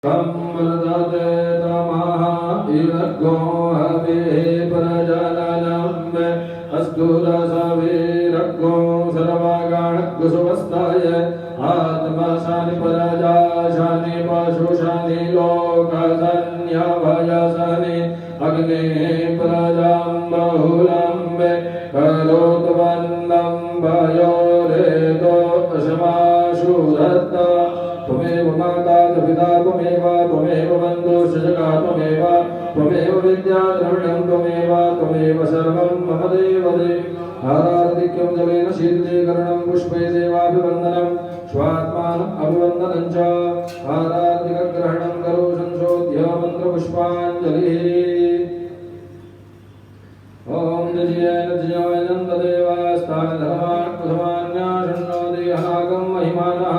वर्धते तमः इरगो हवे प्रजननम् अस्तु रसवीरगो सर्वगणकुसुमस्ताय आत्मशानि प्रजाशानि पशुशानि लोकसन्न्यभयशानि अग्ने प्रजां बहुलं करोतु वन्दं भयोरेतो अशमाशुधत्ता त्वमेव माता च पिता त्वमेव बन्धुश्च जगा त्वमेव विद्या द्रविणं त्वमेव सर्वं मम देवते आराधिक्यं जलेन शीतलीकरणं पुष्पे देवाभिवन्दनं स्वात्मानम् अभिवन्दनं च आराधिकग्रहणं करो संशोध्य मन्त्रपुष्पाञ्जलिः ॐ नन्ददेवास्तानधर्मान्याशन्नो देहागं महिमानः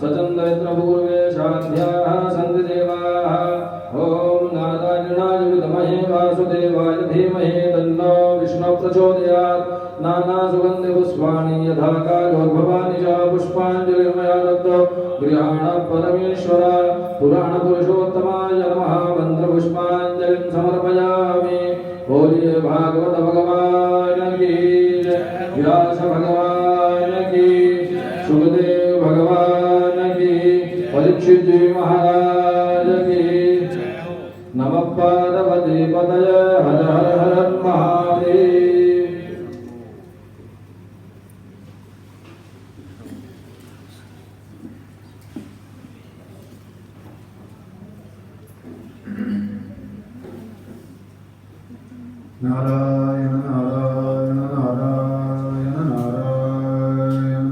सचन्द्रपूर्वे शान्ध्याः सन्ति देवाः ॐ नारायणाय विद्महे वासुदेवाय धीमहि तन्नो विष्णुः प्रचोदयात् नानासुगन्धिपुष्पाणि यथा कालोद्भवानि च पुष्पाञ्जलिर्मया दत्तो गृहाण परमेश्वर पुराणपुरुषोत्तमाय नमः मन्त्रपुष्पाञ्जलिं समर्पयामि बोलिए भागवत भगवान की जय व्यास भगवान की सुखदेव भगवान की परीक्षित जी महाराज की नमः पार्वती पतये हर हर हर महादेव नारायण नारायण नारायण नारायण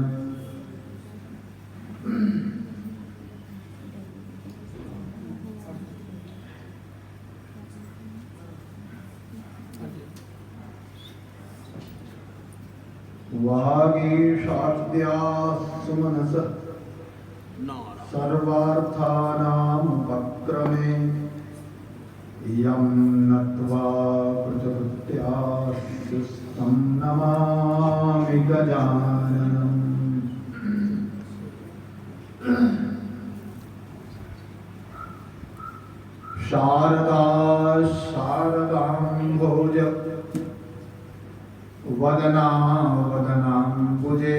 वागीशाद्यास्तु मनसः सर्वार्थानां उपक्रमे यं नत्वा कृतकृत्यास्तं नमामि गजाननम् शारदा शारदाम्भोज वदना वदनाम्बुजे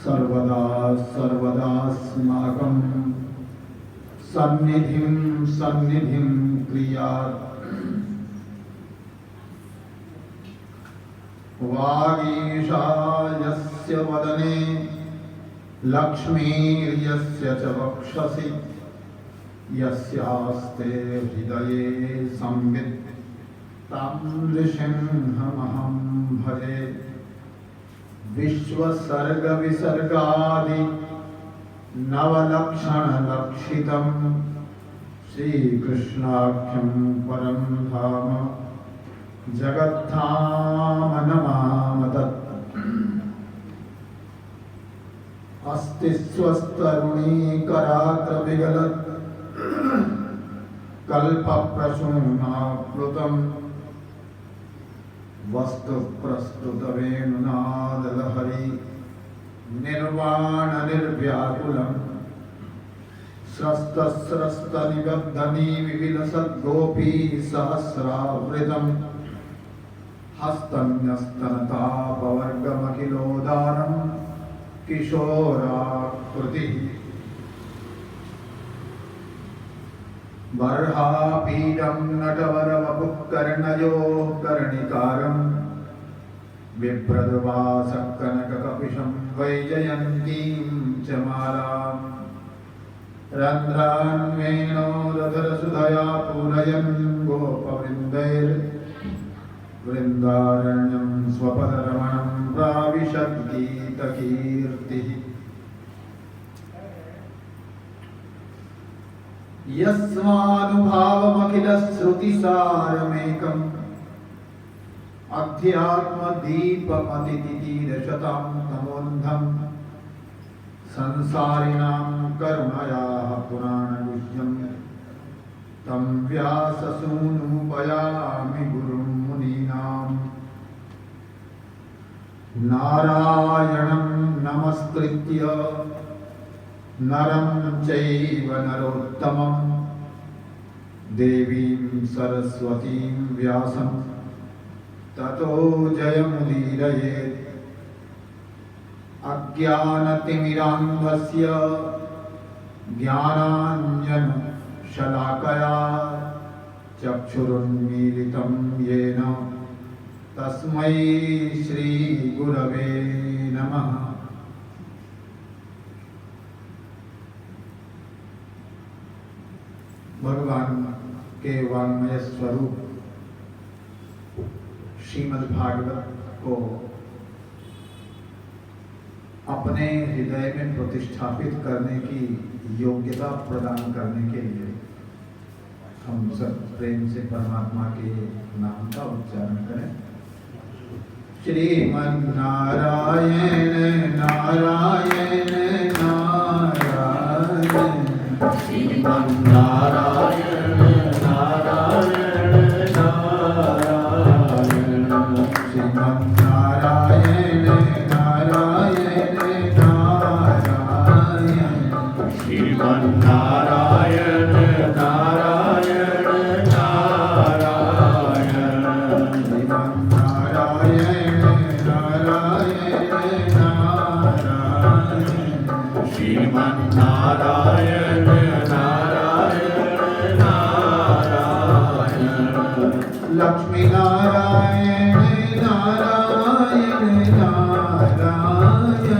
सर्वदा सर्वदास्माकं सन्निधिं सन्निधिं क्रियात् वागीशायस्य वदने लक्ष्मीर्यस्य च वक्षसि यस्यास्ते हृदये संवित् तं नृसिंहमहं भजे विश्वसर्गविसर्गादि नवलक्षणलक्षितं श्रीकृष्णाख्यं परं धाम जगद्धाम नमाम तत् अस्ति स्वस्तरुणीकराग्रविगलत् कल्पप्रसूनाप्लुतं वस्तुप्रस्तुतवेणुनादलहरी निर्वाणनिर्व्याकुलम् स्रस्तस्रस्तनिबद्धनीविविलसद्गोपी सहस्रावृतम् हस्तन्यस्तनतापवर्गमखिलोदानं किशोराकृतिः बर्हापीडं नटवरवपुः कर्णयोः कर्णिकारं बिभ्रद्वासकनककपिशं वैजयन्तीं च मालाम् रन्ध्रान्वेणोदधरसुधया पूरयन् गोपवृन्दैर्वृन्दारण्यं स्वपदरमणं प्राविशद्गीतकीर्तिः यस्मानुभावमखिलश्रुतिसारमेकम् अध्यात्मदीपमतितितीरशतां तमोन्धम् संसारिणां कर्मयाः पुराणविद्यं तं व्याससूनुमुपयामि गुरुं मुनीनां नारायणं नमस्कृत्य नरं चैव नरोत्तमं देवीं सरस्वतीं व्यासं ततो जयमुदीरयेत्। अज्ञानतिमिरान्धस्य ज्ञानाञ्जनशलाकया चक्षुरुन्मीलितं येन तस्मै श्रीगुरवे नमः। भगवान के वाङ्मय स्वरूप श्रीमद् भागवत को अपने हृदय में प्रतिष्ठापित करने की योग्यता प्रदान करने के लिए हम सब प्रेम से परमात्मा के नाम का उच्चारण करें। श्रीमन्नारायण नारायण नारायण, श्रीमन्नारायण नारायण नारायण, श्रीमन्नारायण नारायण नारायण, श्रीमन्नारायण नारायण नारायण, श्रीमन्नारायण नारायण नारायण, श्रीमन्नारायण नारायण नारायण, लक्ष्मी नारायण नारायण नारायण,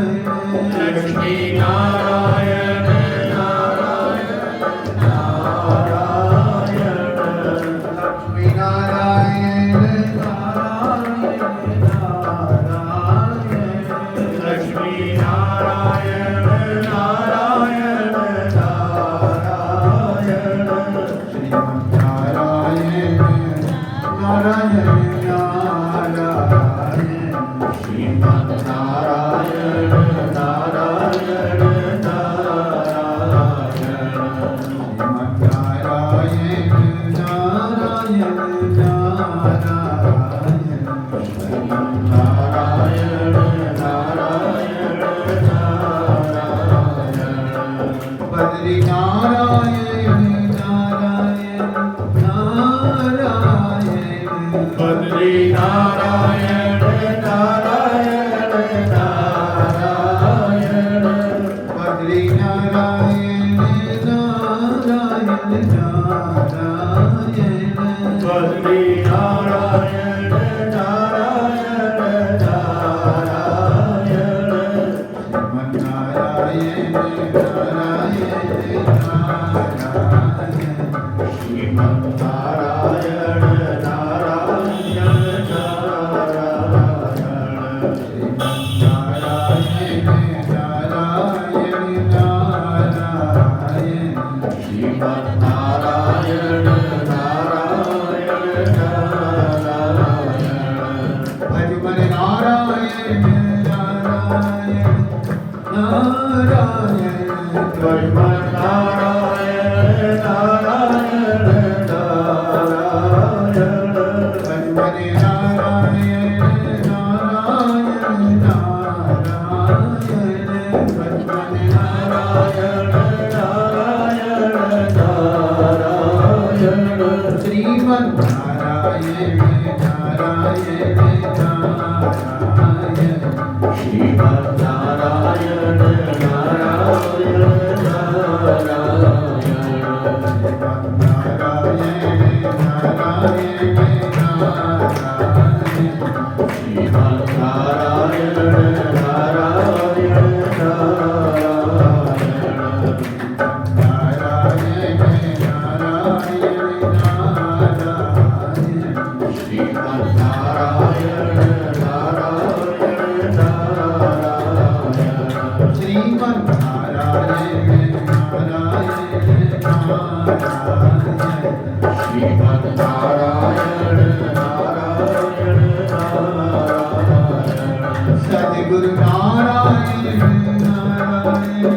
लक्ष्मी नारायण नारायण नारायण, लक्ष्मी नारायण नारायण नारायण, लक्ष्मी नारायण नारायण नारायण, श्रीमन्नारायण नारायण नारायण, श्रीमन्नारायण नारायण नारायण, श्रीमन्नारायण नारायण नारायण, श्रीमन्नारायण नारायण नारायण, बद्री नारायण नारायण नारायण, बद्री नारायण नारायण नारायण, बद्री नारायण नारायण नारायण, बद्री नारायण नारायण नारायण, श्रीमन्नारायण नारायण नारायण, श्रीमन्नारायण नारायण नारायण, श्रीमन्नारायण नारायण नारायण, श्रीमन्नारायण नारायण नारायण, भज मन नारायण नारायण नारायण, भज मन नारायण नारायण नारायण, भज मन नारायण नारायण नारायण, भज मन नारायण नारायण नारायण, श्रीमन्नारायण नारायण नारायण, श्रीमन्नारायण नारायण नारायण, श्रीमन्नारायण नारायण नारायण, श्रीमन्नारायण नारायण नारायण, नारायण नारायण नारायण, श्रीमन्नारायण नारायण नारायण, श्रीमन्नारायण नारायण नारायण, श्रीमन्नारायण नारायण नारायण, सद्गुरु नारायण नारायण नारायण,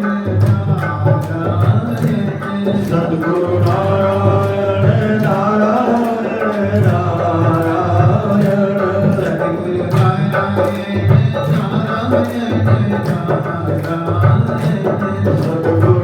सद्गुरु नारायण नारायण नारायण, सद्गुरु नारायण नारायण नारायण, सद्गुरु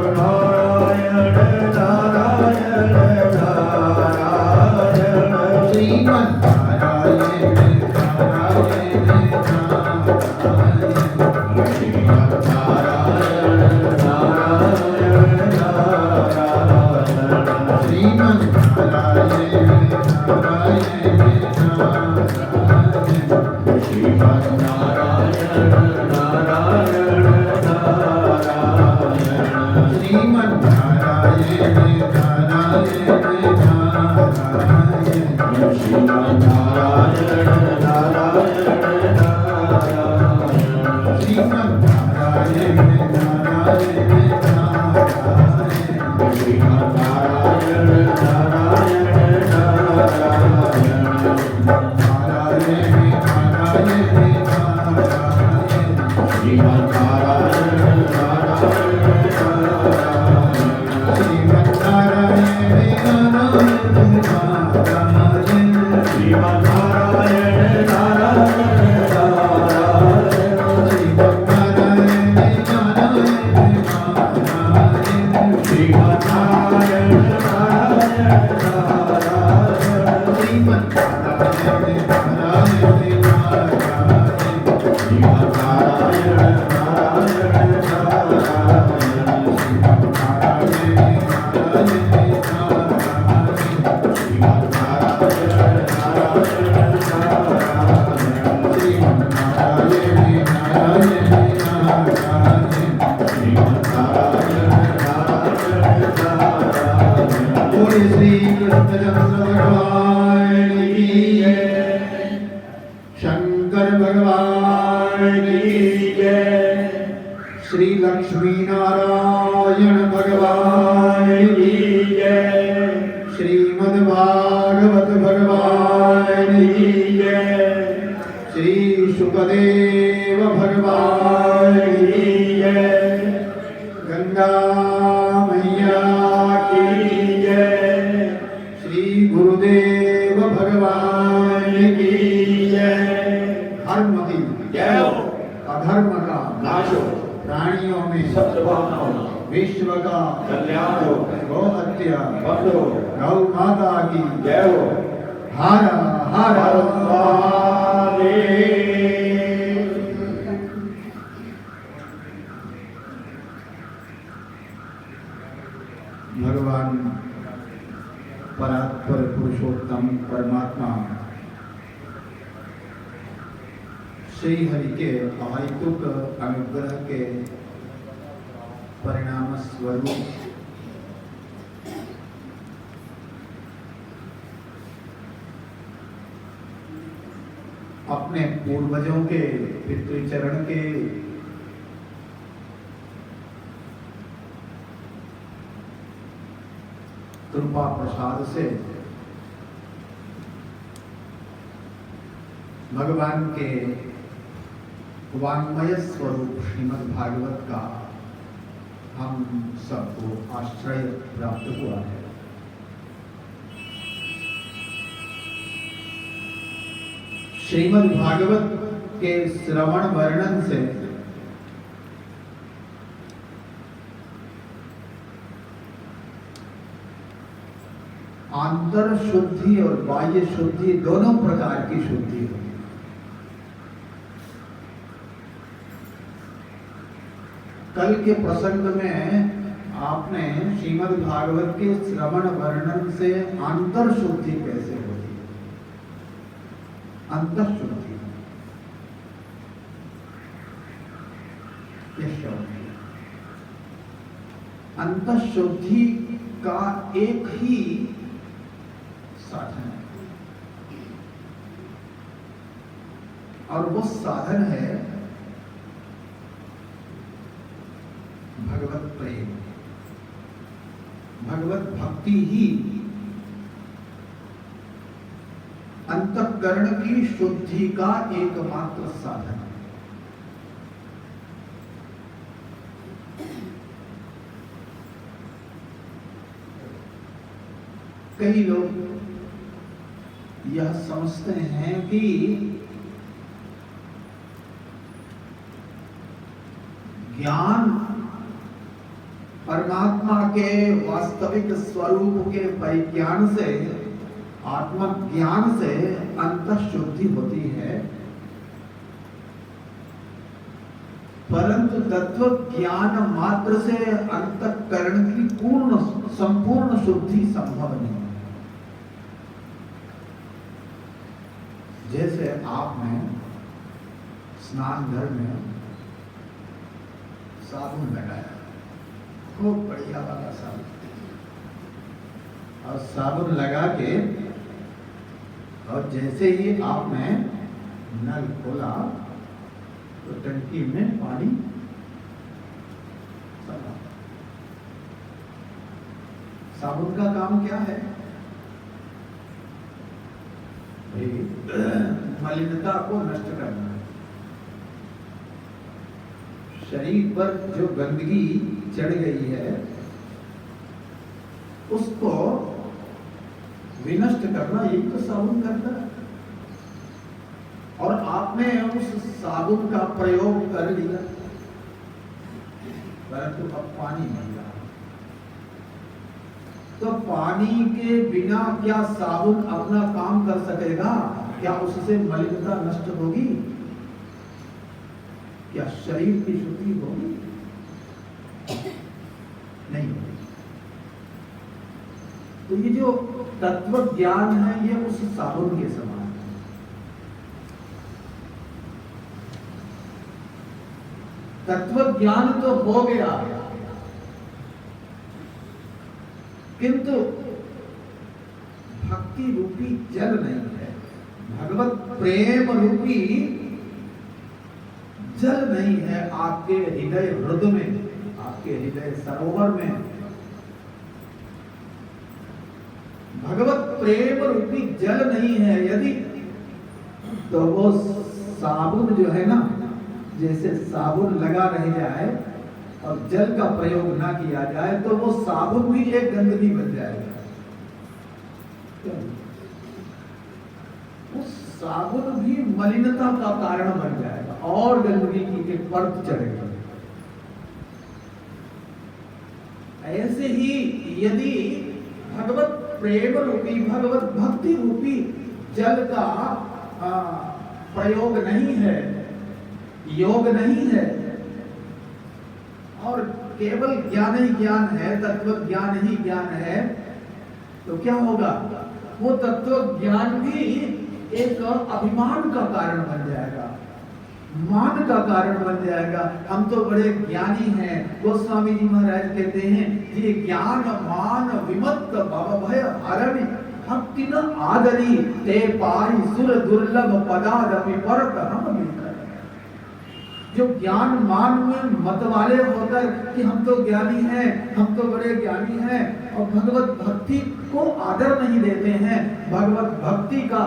अपने पूर्वजों के पितृचरण के कृपा प्रसाद से भगवान के वाङ्मय स्वरूप श्रीमद् भागवत का हम सबको आश्रय प्राप्त हुआ है। श्रीमद् भागवत के श्रवण वर्णन से आंतर शुद्धि और बाह्य शुद्धि दोनों प्रकार की शुद्धि है। कल के प्रसंग में आपने श्रीमद् भागवत के श्रवण वर्णन से आंतर शुद्धि कैसे होती है, अंतर शुद्धि अंतर शुद्धि का एक ही साधन है और वो साधन है भगवत प्रेम, भगवत भक्ति ही अंतःकरण की शुद्धि का एकमात्र साधन है। कई लोग यह समझते हैं कि ज्ञान परमात्मा के वास्तविक स्वरूप के परिज्ञान से, आत्मज्ञान से अंतः शुद्धि होती है, परंतु तत्व ज्ञान मात्र से अंतःकरण की संपूर्ण शुद्धि संभव नहीं। जैसे आपने स्नान घर में साबुन लगाया, खूब बढ़िया वाला साबुन, और साबुन लगा के, और जैसे ही आपने नल खोला तो टंकी में पानी चला। साबुन का काम क्या है? मलिनता को नष्ट करना है। शरीर पर जो गंदगी चढ़ गई है उसको विनष्ट करना यही तो साबुन करता है। और आपने उस साबुन का प्रयोग कर लिया, परंतु अब पानी मिल रहा, तो पानी के बिना क्या साबुन अपना काम कर सकेगा? क्या उससे मलिनता नष्ट होगी? क्या शरीर की शुद्धि होगी? नहीं होगी। तो ये जो तत्व ज्ञान है ये उस साबुन के समान है। तत्व ज्ञान तो हो गया, किंतु भक्ति रूपी जल नहीं है, भगवत प्रेम रूपी जल नहीं है आपके हृदय हृदय में, आपके हृदय सरोवर में। भगवत प्रेम रूपी जल नहीं है यदि, तो वो साबुन जो है ना, जैसे साबुन लगा रह जाए और जल का प्रयोग ना किया जाए तो वो साबुन भी एक गंदगी बन जाएगा। उस साबुन भी मलिनता का कारण बन जाएगा और गंदगी की एक परत चढ़ेगी। ऐसे ही यदि भगवत प्रेम रूपी, भगवत भक्ति रूपी जल का प्रयोग नहीं है, योग नहीं है, और केवल ज्ञान ही ज्ञान है, तत्व ज्ञान ही ज्ञान है, तो क्या होगा? वो तत्व ज्ञान भी एक अभिमान का कारण बन जाएगा, मान का कारण बन जाएगा। हम तो बड़े ज्ञानी हैं। गोस्वामी जी महाराज कहते हैं ये ज्ञान मान विमत्त भव भय हरणि भक्ति न आदरी ते पाई सुर दुर्लभ पदादपि परत हम मिलकर। जो ज्ञान मान में मत वाले होकर कि हम तो ज्ञानी हैं, हम तो बड़े ज्ञानी हैं, और भगवत भक्ति को आदर नहीं देते हैं, भगवत भक्ति का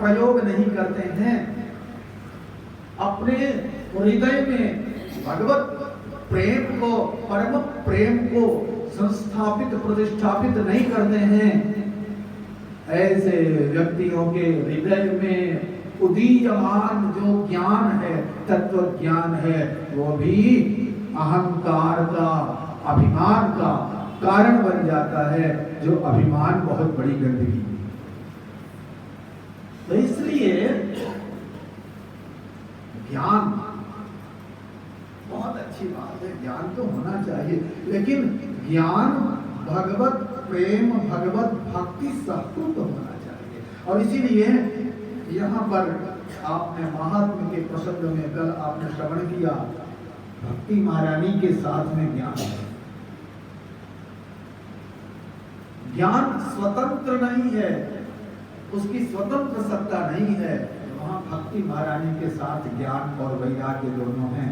प्रयोग नहीं करते हैं, अपने हृदय में भगवत प्रेम को, परम प्रेम को संस्थापित प्रतिष्ठापित नहीं करते हैं, ऐसे व्यक्तियों के हृदय में उदीयमान जो ज्ञान है, तत्व ज्ञान है, वो भी अहंकार का, अभिमान का कारण बन जाता है, जो अभिमान बहुत बड़ी गंदगी है। तो इसलिए ज्ञान बहुत अच्छी बात है, ज्ञान तो होना चाहिए, लेकिन ज्ञान भगवत प्रेम, भगवत भक्ति सहकृत होना चाहिए। और इसीलिए यहाँ पर आपने महात्मा के प्रसंग में कल आपने श्रवण किया, भक्ति महारानी के साथ में ज्ञान है। ज्ञान स्वतंत्र नहीं है, उसकी स्वतंत्र सत्ता नहीं है। वहां भक्ति महारानी के साथ ज्ञान और वैराग्य दोनों हैं।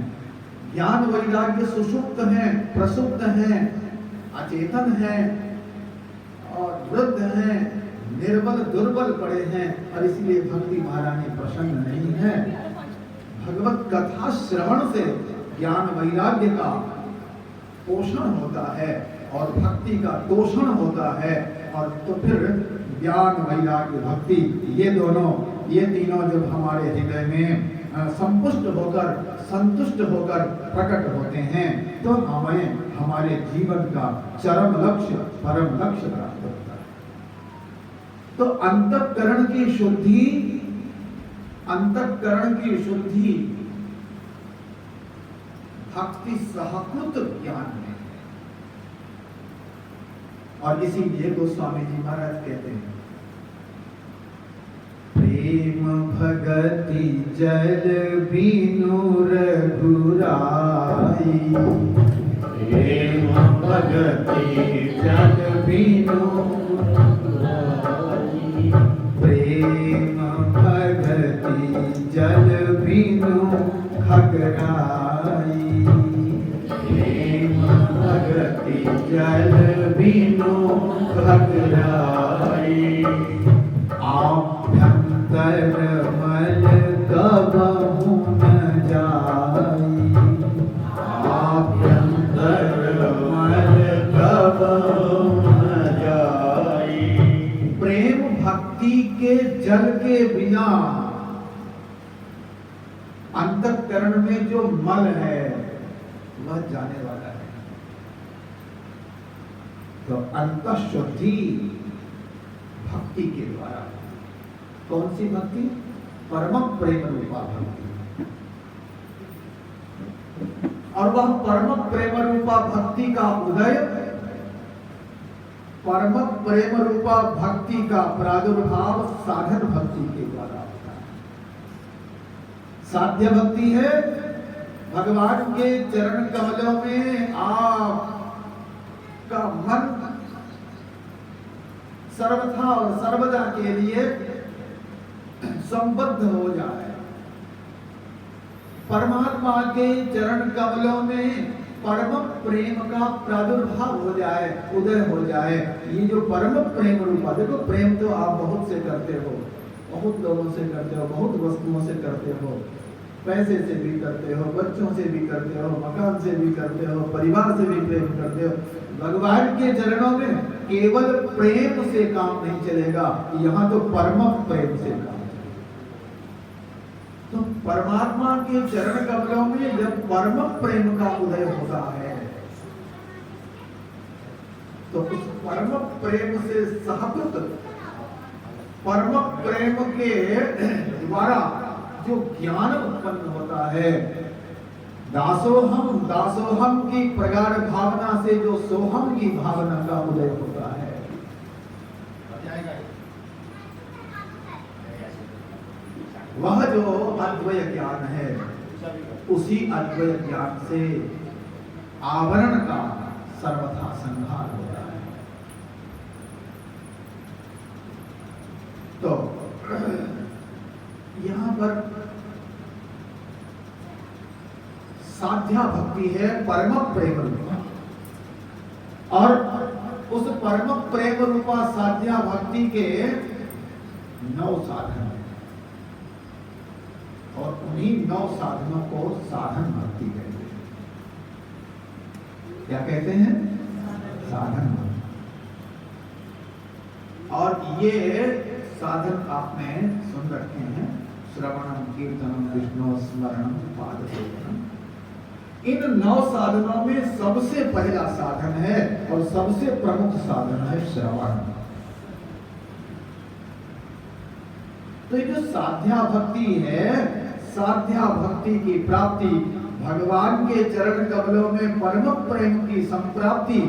ज्ञान वैराग्य सुषुप्त हैं, प्रसुप्त हैं, अचेतन हैं और वृद्ध हैं, निर्बल दुर्बल पड़े हैं, और इसलिए भक्ति महारानी प्रसन्न नहीं है। भगवत कथा श्रवण से ज्ञान वैराग्य का पोषण होता है और भक्ति का तोषण होता है, और तो फिर ज्ञान वैराग्य भक्ति ये दोनों, ये तीनों जब हमारे हृदय में संपुष्ट होकर, संतुष्ट होकर प्रकट होते हैं, तो हमें हमारे जीवन का चरम लक्ष्य, परम लक्ष्य प्राप्त होता है। तो अंतःकरण की शुद्धि, अंतःकरण की शुद्धि भक्ति सहकृत ज्ञान में है। और इसीलिए गोस्वामी जी महाराज कहते हैं, प्रेम भगति जल बिनु रघुराई, प्रेम भगति जग बिनु प्रेम भगति जल बिनु खगराई प्रेम भगति जल बिनु खगराई आभ्यंतर मल कबहु न जाई आभ्यंतर मल कबहु न जाई। प्रेम भक्ति के जल के बिना अंतःकरण में जो मल है वह जाने वाला है। तो अंतःशुद्धि भक्ति के द्वारा। कौन सी भक्ति? परम प्रेम रूपा भक्ति। और वह परम प्रेम रूपा भक्ति का उदय परम प्रेम रूपा भक्ति का प्रादुर्भाव साधन भक्ति के द्वारा होता है। साध्य भक्ति है भगवान के चरण कमलों में आपका मन सर्वथा और सर्वदा के लिए संबद्ध हो जाए। परमात्मा के चरण कमलों में परम प्रेम का प्रादुर्भाव हो जाए, उदय हो जाए। ये जो परम प्रेम रूपा, देखो प्रेम तो आप बहुत से करते हो, बहुत लोगों से करते हो, बहुत वस्तुओं से करते हो, पैसे से भी करते हो, बच्चों से भी करते हो, मकान से भी करते हो, परिवार से भी प्रेम करते हो। भगवान के चरणों में केवल प्रेम से काम नहीं चलेगा, यहाँ तो परम प्रेम से काम। तो परमात्मा के चरण कमलों में जब परम प्रेम का उदय होता है तो उस परम प्रेम से सहकृत परम प्रेम के द्वारा जो ज्ञान उत्पन्न होता है, दासोहम दासोहम की प्रगाढ़ भावना से जो सोहम की भावना का उदय होता है, वह जो अद्वय ज्ञान है, उसी अद्वय ज्ञान से आवरण का सर्वथा संहार होता है। तो यहां पर साध्या भक्ति है परम प्रेम रूपा, और उस परम प्रेम रूपा साध्या भक्ति के 9 साधन हैं, और उन्हीं 9 साधनों को साधन भक्ति कहते हैं। क्या कहते हैं? साधन भक्ति। और ये साधन आपने सुन रखे हैं, श्रवणम कीर्तनम विष्णु स्मरणम पाद सेवनम। इन 9 साधनों में सबसे पहला साधन है और सबसे प्रमुख साधन है श्रवण। तो ये जो साध्या भक्ति है, साध्या भक्ति की प्राप्ति, भगवान के चरण कमलों में परम प्रेम की संप्राप्ति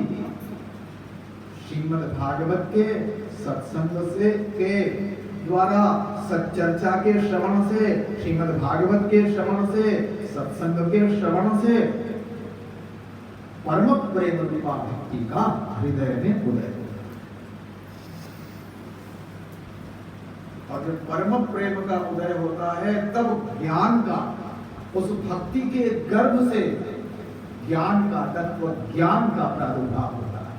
श्रीमद् भागवत के सत्संग से के द्वारा, सच्चर्चा के श्रवण से, श्रीमद् भागवत के श्रवण से, सत्संग के श्रवण से परम प्रेम रूपा भक्ति का हृदय में उदय। और जब परम प्रेम का उदय होता है तब ज्ञान का, उस भक्ति के गर्भ से ज्ञान का तत्व, ज्ञान का प्रादुर्भाव होता है।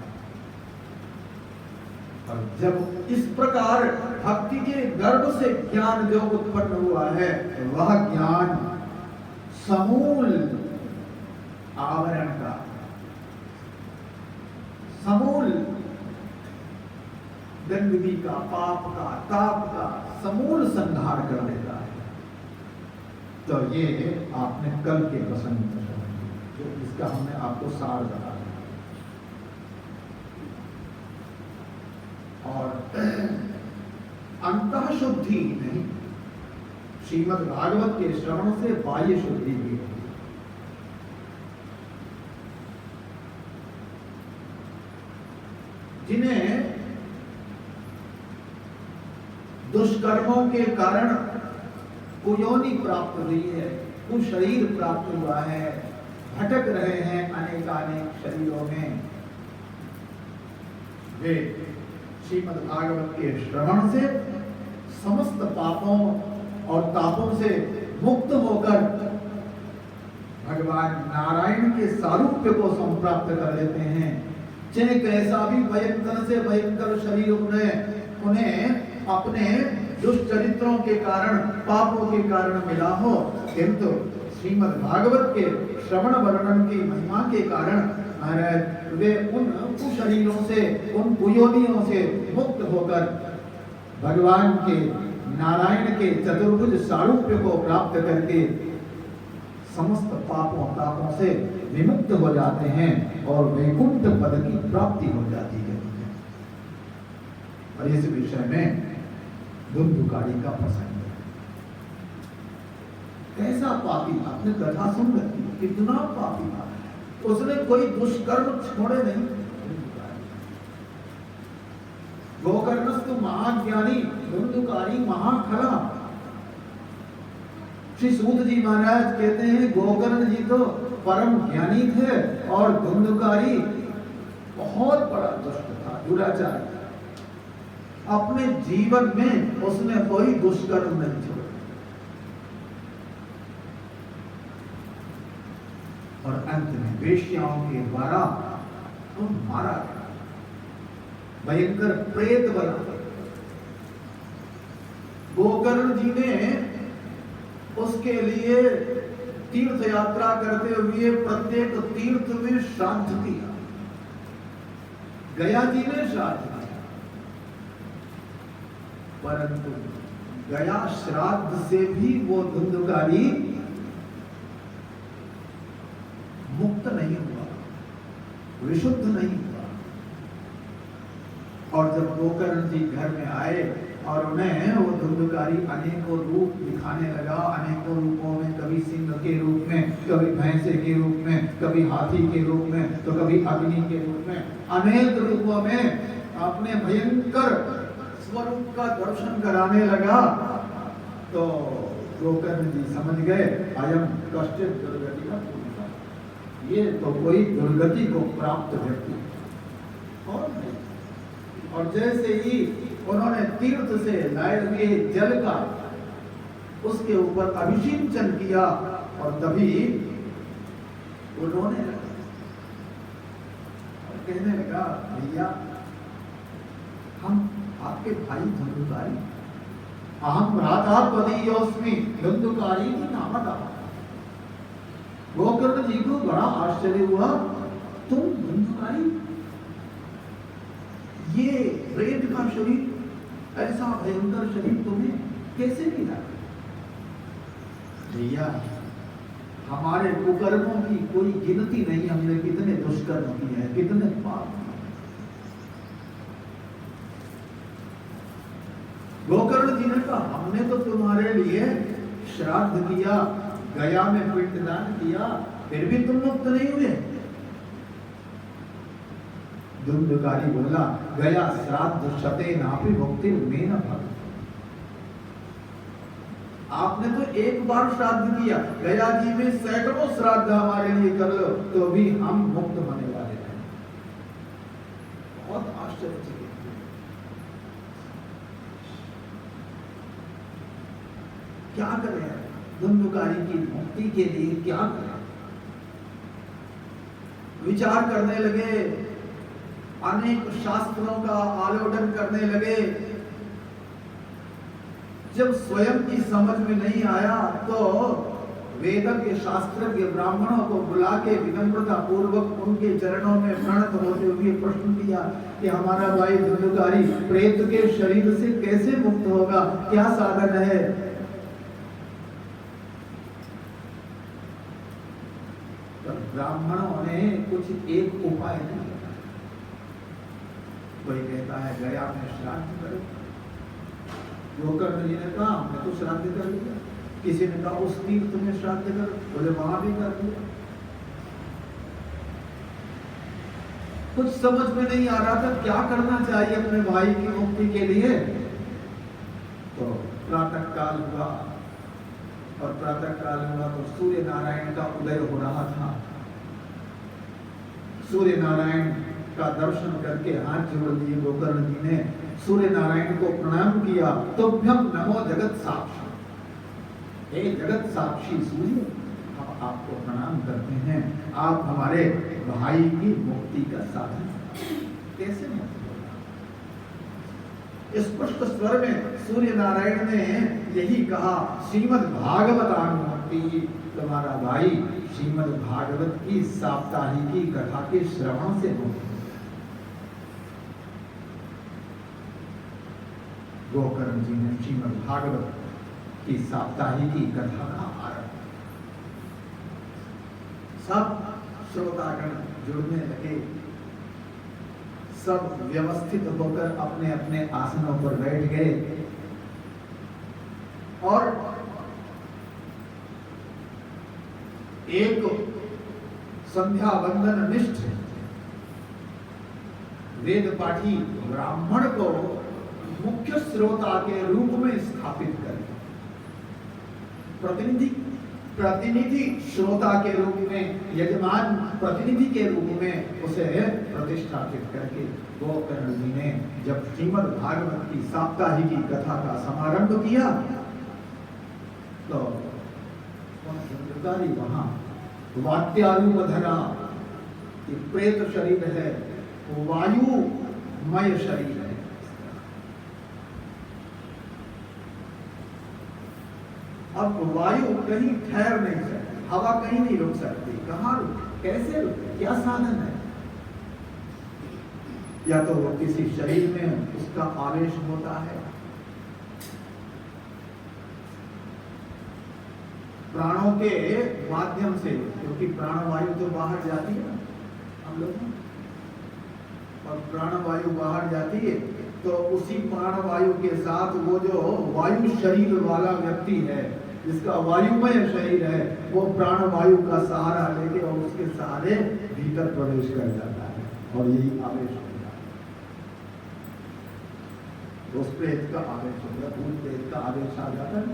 और जब इस प्रकार भक्ति के गर्भ से ज्ञान जो उत्पन्न हुआ है, वह ज्ञान समूल आवरण का, समूल गंदगी का, पाप का, ताप का समूल संहार कर देता है। तो ये आपने कल के प्रसंग में समझा, जो इसका हमने आपको सार बताया। और अंतः शुद्धि नहीं, श्रीमद् भागवत के श्रवण से बाह्य शुद्धि भी होती है। जिन्हें दुष्कर्मों के कारण कुयोनि प्राप्त हुई है, कुशरीर प्राप्त हुआ है, भटक रहे हैं अनेकानेक शरीरों में, वे श्रीमद् भागवत के श्रवण से समस्त पापों और तापों से मुक्त होकर भगवान नारायण के सारूप्य को संप्राप्त कर लेते हैं। चाहे कैसा भी भयंकर से भयंकर शरीर उन्हें अपने दुष्चरित्रों के कारण, पापों के कारण मिला हो, किंतु श्रीमद् भागवत के श्रवण वर्णन की महिमा के कारण महाराज वे उन कुशरीरों से, उन कुयोनियों से मुक्त होकर भगवान के नारायण के चतुर्भुज सारूप्य को प्राप्त करके समस्त पापों तापों से विमुक्त हो जाते हैं और वैकुंठ पद की प्राप्ति हो जाती है। और इस विषय में धुंधुकारी का प्रसंग है। कैसा पापी, आपने कथा सुन रखी, कितना पापी था, उसने कोई दुष्कर्म छोड़े नहीं। गोकर्णस्तु महाज्ञानी धुंधुकारी महाखला। श्री सूत जी महाराज कहते हैं गोकर्ण जी तो परम ज्ञानी थे और धुंधुकारी बहुत बड़ा दुष्ट था, दुराचारी। अपने जीवन में उसने कोई दुष्कर्म नहीं छोड़ा और अंत में वेश्याओं के द्वारा तो मारा गया, भयंकर प्रेत बना। गोकर्ण जी ने उसके लिए तीर्थ यात्रा करते हुए प्रत्येक तीर्थ में श्राद्ध किया। गया जी ने श्राद्ध किया, परंतु गया श्राद्ध से भी वो धुंधुकारी मुक्त नहीं हुआ, विशुद्ध नहीं हुआ। और जब गोकर्ण जी घर में आए और उन्हें वो धुंधुकारी अनेकों रूप दिखाने लगा, अनेकों रूपों में, कभी सिंह के रूप में, कभी भैंसे के रूप में, कभी हाथी के रूप में, तो कभी अग्नि के रूप में, अनेक रूपों में अपने भयंकर स्वरूप का दर्शन कराने लगा। तो गोकर्ण जी समझ गए अयम कश्चित दुर्गति का पुरुष, ये तो कोई दुर्गति को प्राप्त व्यक्ति और नहीं। और जैसे ही उन्होंने तीर्थ से लाए हुए जल का उसके ऊपर अभिषेचन किया और तभी उन्होंने कहने लगा, भैया हम आपके भाई धुंधुकारी, अहम भ्रातापदीयोस्मि धुंधुकारी नामक। गोकर्ण जी को बड़ा आश्चर्य हुआ, तुम धुंधुकारी, ये प्रेत का शरीर, ऐसा भयंकर शरीर तुम्हें कैसे मिला? भैया हमारे कुकर्मों की कोई गिनती नहीं, हमने कितने दुष्कर्म किए हैं, कितने पाप। गोकर्ण जी ने कहा, हमने तो तुम्हारे लिए श्राद्ध किया, गया में पिंडदान किया, फिर भी तुम मुक्त नहीं हुए। धुंधुकारी बोला, गया श्राद्ध शते नापि मुक्ति में न भक्त। आपने तो एक बार श्राद्ध किया, गया जी में सैकड़ों श्राद्ध हमारे लिए कर लो तो भी हम मुक्त होने वाले हैं। बहुत आश्चर्य। क्या करें धुंधुकारी की मुक्ति के लिए, क्या करें? विचार करने लगे, अनेक शास्त्रों का आलोडन करने लगे। जब स्वयं की समझ में नहीं आया तो वेद के शास्त्रज्ञ ब्राह्मणों को बुला के विनम्रता पूर्वक उनके चरणों में प्रणत होते हुए प्रश्न किया कि हमारा भाई धुंधुकारी प्रेत के शरीर से कैसे मुक्त होगा, क्या साधन है? तो ब्राह्मणों ने कुछ एक उपाय नहीं बताया। कोई कहता है गया में श्राद्ध करो, गोकर्ण जी ने कहा हमने तो श्राद्ध कर लिया। किसी ने कहा उस तीर्थ में श्राद्ध करो, बोले वहां भी कर दिया। कुछ समझ में नहीं आ रहा था क्या करना चाहिए अपने भाई की मुक्ति के लिए। तो प्रातः काल हुआ और प्रातः काल हुआ तो सूर्य नारायण का उदय हो रहा था। सूर्य नारायण का दर्शन करके हाथ जोड़ लिए गोकर्ण जी ने, सूर्य नारायण को प्रणाम किया। तुभ्यम नमो जगत साक्षी, हे जगत साक्षी सूर्य, हम आपको प्रणाम करते हैं, आप हमारे भाई की मुक्ति का साधन। कैसे मुक्ति होगा? स्पष्ट स्वर में सूर्य नारायण ने यही कहा, श्रीमद् भागवतानुमुक्ति, तुम्हारा भाई श्रीमद् भागवत की साप्ताहिकी कथा के श्रवण से मुक्त। गोकर्ण जी ने श्रीमद् भागवत की साप्ताहिकी कथा का आरंभ। सब श्रोतागण जुड़ने लगे, सब व्यवस्थित होकर अपने अपने आसनों पर बैठ गए और एक संध्या वंदन निष्ठ वेद पाठी ब्राह्मण को मुख्य श्रोता के रूप में स्थापित कर, प्रतिनिधि श्रोता के रूप में, यजमान प्रतिनिधि के रूप में उसे प्रतिष्ठापित करके गोकर्ण जी ने जब श्रीमद् भागवत की साप्ताहिकी कथा का समारंभ किया तो वहां वात्यारूप धरा, प्रेत शरीर है, वायुमय शरीर है। अब वायु कहीं ठहर नहीं सकती, हवा कहीं नहीं रुक सकती, कहाँ रुके, कैसे रुके, क्या साधन है? या तो वो किसी शरीर में उसका आवेश होता है, प्राणों के माध्यम से, क्योंकि प्राणवायु तो बाहर जाती है हम लोग, और प्राणवायु बाहर जाती है तो उसी प्राणवायु के साथ वो जो वायु शरीर वाला व्यक्ति है, जिसका वायुमय शरीर है, वो प्राणवायु का सहारा लेके और उसके सहारे भीतर प्रवेश कर जाता है और यही आवेश होता है। उस प्रेत का आवेश होता है, भूत प्रेत का आवेश आ जाता है।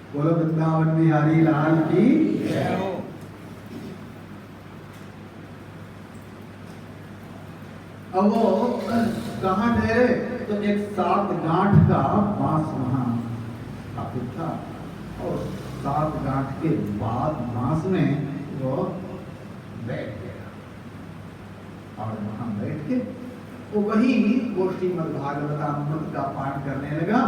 बोलो वृंदावन बिहारी लाल की जय हो। अब वो कहाँ ठहरे तो एक 7 गांठ का बांस वहां स्थापित था और 7 गांठ के बाद बांस में वो बैठ गया और वहां बैठ के वो वही वो श्रीमद् भागवतामृत का पाठ करने लगा।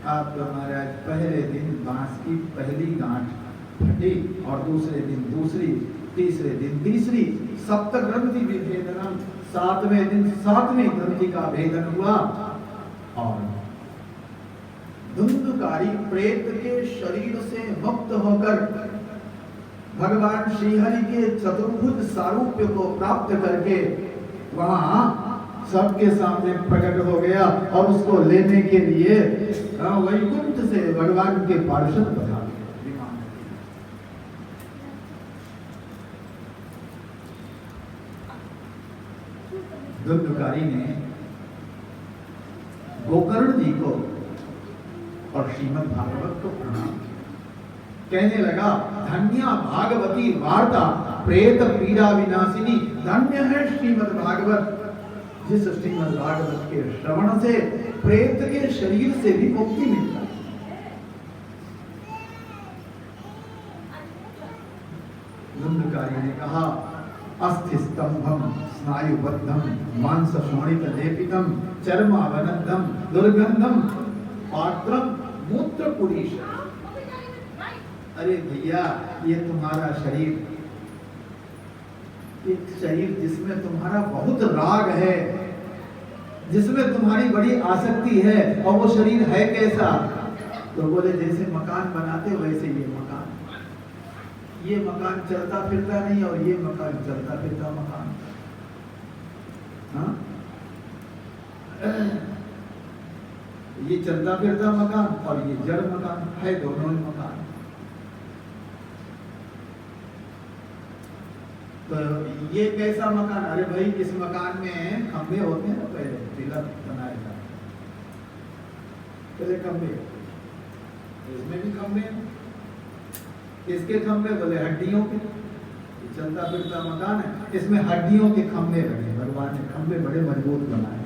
आप महाराज पहले दिन बांस की पहली गांठ फटी और दूसरे दिन दूसरी, तीसरे दिन तीसरी, सप्त ग्रंथि विभेदनम, 7वें दिन 7वीं ग्रंथि का भेदन हुआ और धुंधकारी प्रेत के शरीर से मुक्त होकर भगवान श्रीहरि के चतुर्भुज सारूप्य को प्राप्त करके वहां सबके सामने प्रकट हो गया और उसको लेने के लिए वैकुंठ से भगवान के पार्षद बना विमान। धुंधकारी ने गोकर्ण जी को और श्रीमद् भागवत को प्रणाम, कहने लगा, धन्या भागवती वार्ता प्रेत पीड़ा विनाशिनी, धन्य है श्रीमद् भागवत, जिस श्रीमद् भागवत के श्रवण से प्रेत के शरीर से भी मुक्ति मिलता है। धुंधकारी ने कहा, अस्थि स्तंभम स्नायुबद्धम मांस शोणित लेपितम चर्मावनद्धम दुर्गंधम पात्रम मूत्र पुरीश। अरे भैया, ये तुम्हारा शरीर, एक शरीर जिसमें तुम्हारा बहुत राग है, जिसमें तुम्हारी बड़ी आसक्ति है, और वो शरीर है कैसा? तो बोले जैसे मकान बनाते वैसे ये मकान, ये मकान चलता फिरता नहीं और ये मकान चलता फिरता मकान। हाँ? ये चलता फिरता मकान और ये जड़ मकान है, दोनों ही मकान। तो ये कैसा मकान? अरे भाई, इस मकान में खंभे होते हैं ना, पहले पिलर बनाए जाते, पहले खंभे, इसमें भी खंभे हैं। इसके खंभे बोले हड्डियों के, चलता फिरता मकान है, इसमें हड्डियों के खंभे लगे, भगवान ने खंभे बड़े मजबूत बनाए।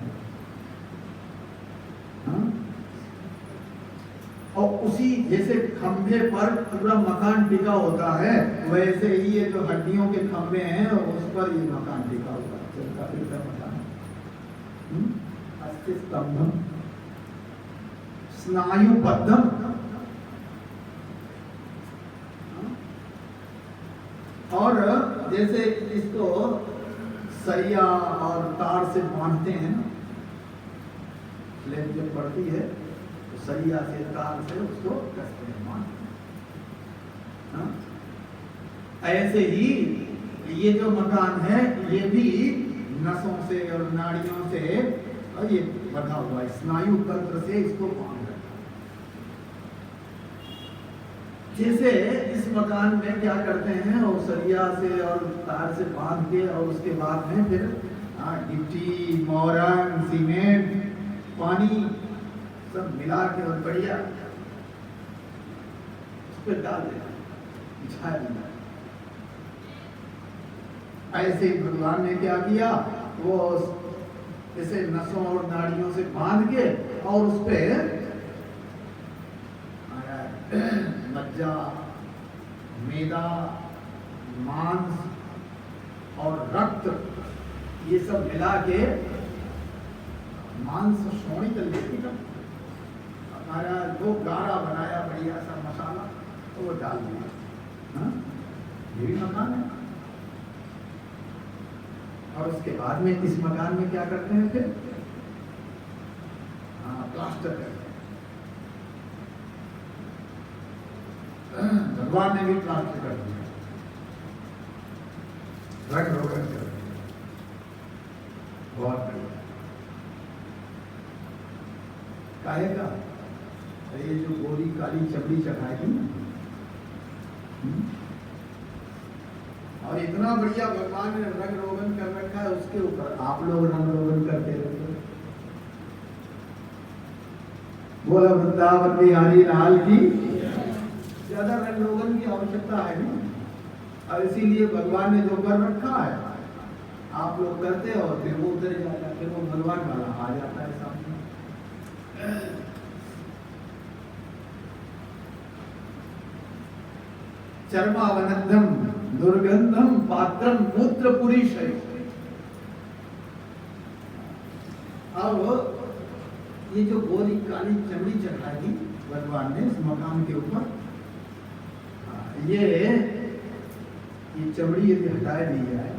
हाँ? और उसी जैसे खंभे पर पूरा मकान टिका होता है, वैसे ही ये जो हड्डियों के खंभे हैं उस पर ये मकान टिका हुआ है, चलता फिरता मकान। अस्थि स्तंभम स्नायुबद्धम, और जैसे इसको सरिया और तार से बांधते हैं, प्लेन जब पड़ती है तो सरिया से तार से उसको कसते हैं, बांधते हैं। ऐसे ही ये जो मकान है ये भी नसों से और नाड़ियों से ये बंधा हुआ है, स्नायु तंत्र से इसको बांध रखा। जैसे इस मकान में क्या करते हैं, और सरिया से और तार से बांध के, और उसके बाद में फिर गिट्टी, मोरन, सीमेंट, पानी सब मिला के और बढ़िया उस पर डाल देना, बिछाया देना। ऐसे ही भगवान ने क्या किया, वो इसे नसों और नाड़ियों से बांध के और उस पे मज्जा, मैदा, मांस और रक्त ये सब मिला के मांस सोनी कर लेती ना, हमारा जो गाढ़ा बनाया बढ़िया सा मसाला तो वो डाल दिया। हाँ? ये भी मकान है। और उसके बाद में इस मकान में क्या करते हैं फिर, प्लास्टर करते हैं। भगवान ने भी प्लास्टर कर दिया, रंग रोगन कर दिया, बहुत बढ़िया। काहे का, ये जो गोरी काली चमड़ी चढ़ाएगी ना, और इतना बढ़िया भगवान ने रंग रोगन कर रखा है, उसके ऊपर आप लोग रंग रोगन करते रहते। बोला वृंदावन बिहारी लाल की, ज्यादा रंग रोगन की आवश्यकता है नहीं, और इसीलिए भगवान ने जो कर रखा है आप लोग करते हो, फिर वो उधर जाता है, फिर वो भगवान वाला आ जाता है सामने। चर्मावनद्धम दुर्गंधम पात्रम मूत्र पुरीशय। अब ये जो गोरी काली चमड़ी चढ़ाई भगवान ने इस मकान के ऊपर, ये चमड़ी यदि हटा दी जाए